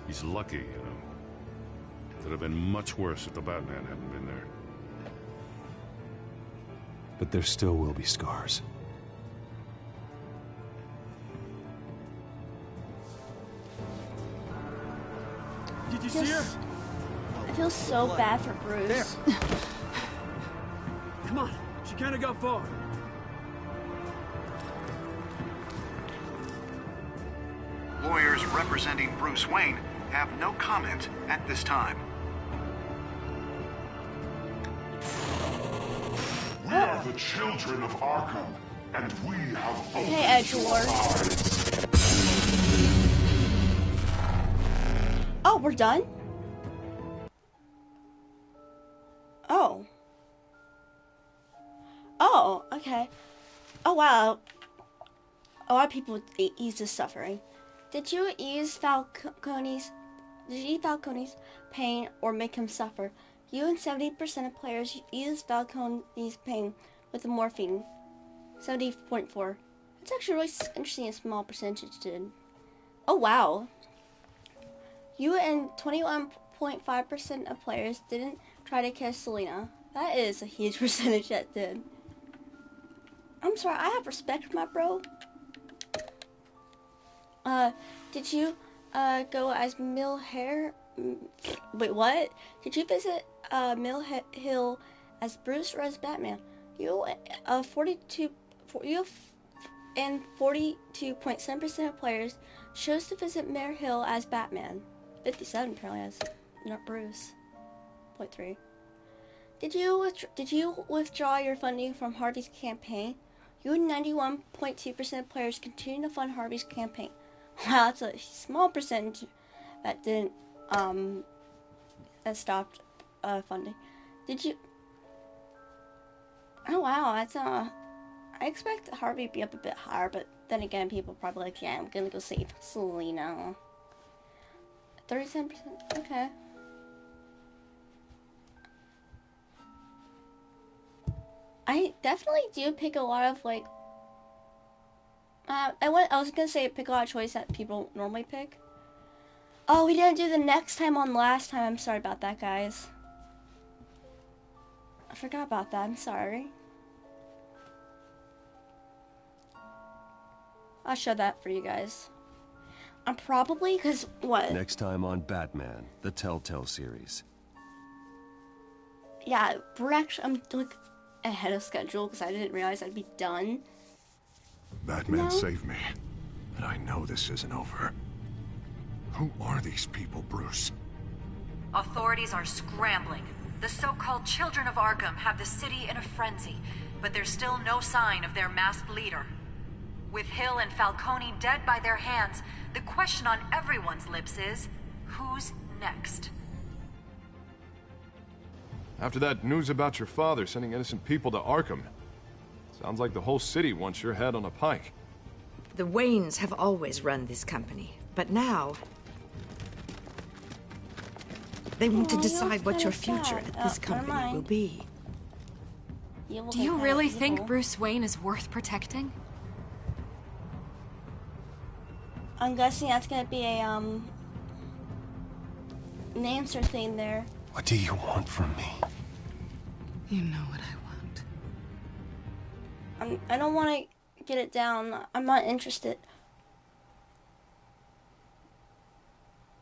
He's lucky, you know. Could have been much worse if the Batman hadn't been there. But there still will be scars. Did you see her? I feel so bad for Bruce. There. Come on, she can't have got far. Lawyers representing Bruce Wayne have no comment at this time. We are the children of Arkham, and we have Hey, Edgelord. Oh, we're done? Oh. Oh, okay. Oh, wow. A lot of people ease the suffering. Did you ease Falcone's pain or make him suffer? You and 70% of players ease Falcone's pain with the morphine. 70.4. That's actually really interesting. A small percentage did. Oh wow. You and 21.5% of players didn't try to kiss Selina. That is a huge percentage that did. I'm sorry, I have respect for my bro. Did you, go as Mill Hare? Wait, what? Did you visit, Mill Hill as Bruce or as Batman? You, 42.7% of players chose to visit Mare Hill as Batman. 57 apparently as not Bruce. 0.3. Did you withdraw your funding from Harvey's campaign? You 91.2% of players continue to fund Harvey's campaign. Wow, that's a small percentage that didn't that stopped funding. Did you? Oh wow, that's I expect Harvey to be up a bit higher, but then again, people probably like, yeah, I'm gonna go save Selena. 37%. Okay. I definitely do pick a lot of like. I was gonna say pick a lot of choice that people normally pick. Oh, we didn't do the next time on last time. I'm sorry about that, guys. I forgot about that. I'm sorry. I'll show that for you guys. I'm probably because what? Next time on Batman, the Telltale series. Yeah, we're actually I'm like ahead of schedule because I didn't realize I'd be done. Batman saved me, but I know this isn't over. Who are these people, Bruce? Authorities are scrambling. The so-called Children of Arkham have the city in a frenzy, but there's still no sign of their masked leader. With Hill and Falcone dead by their hands, the question on everyone's lips is, who's next? After that news about your father sending innocent people to Arkham, sounds like the whole city wants your head on a pike. The Waynes have always run this company, but now they want to decide what your future at this company will be. Do you really think Bruce Wayne is worth protecting? I'm guessing that's gonna be a an answer thing there. What do you want from me? You know what I want. I don't want to get it down. I'm not interested.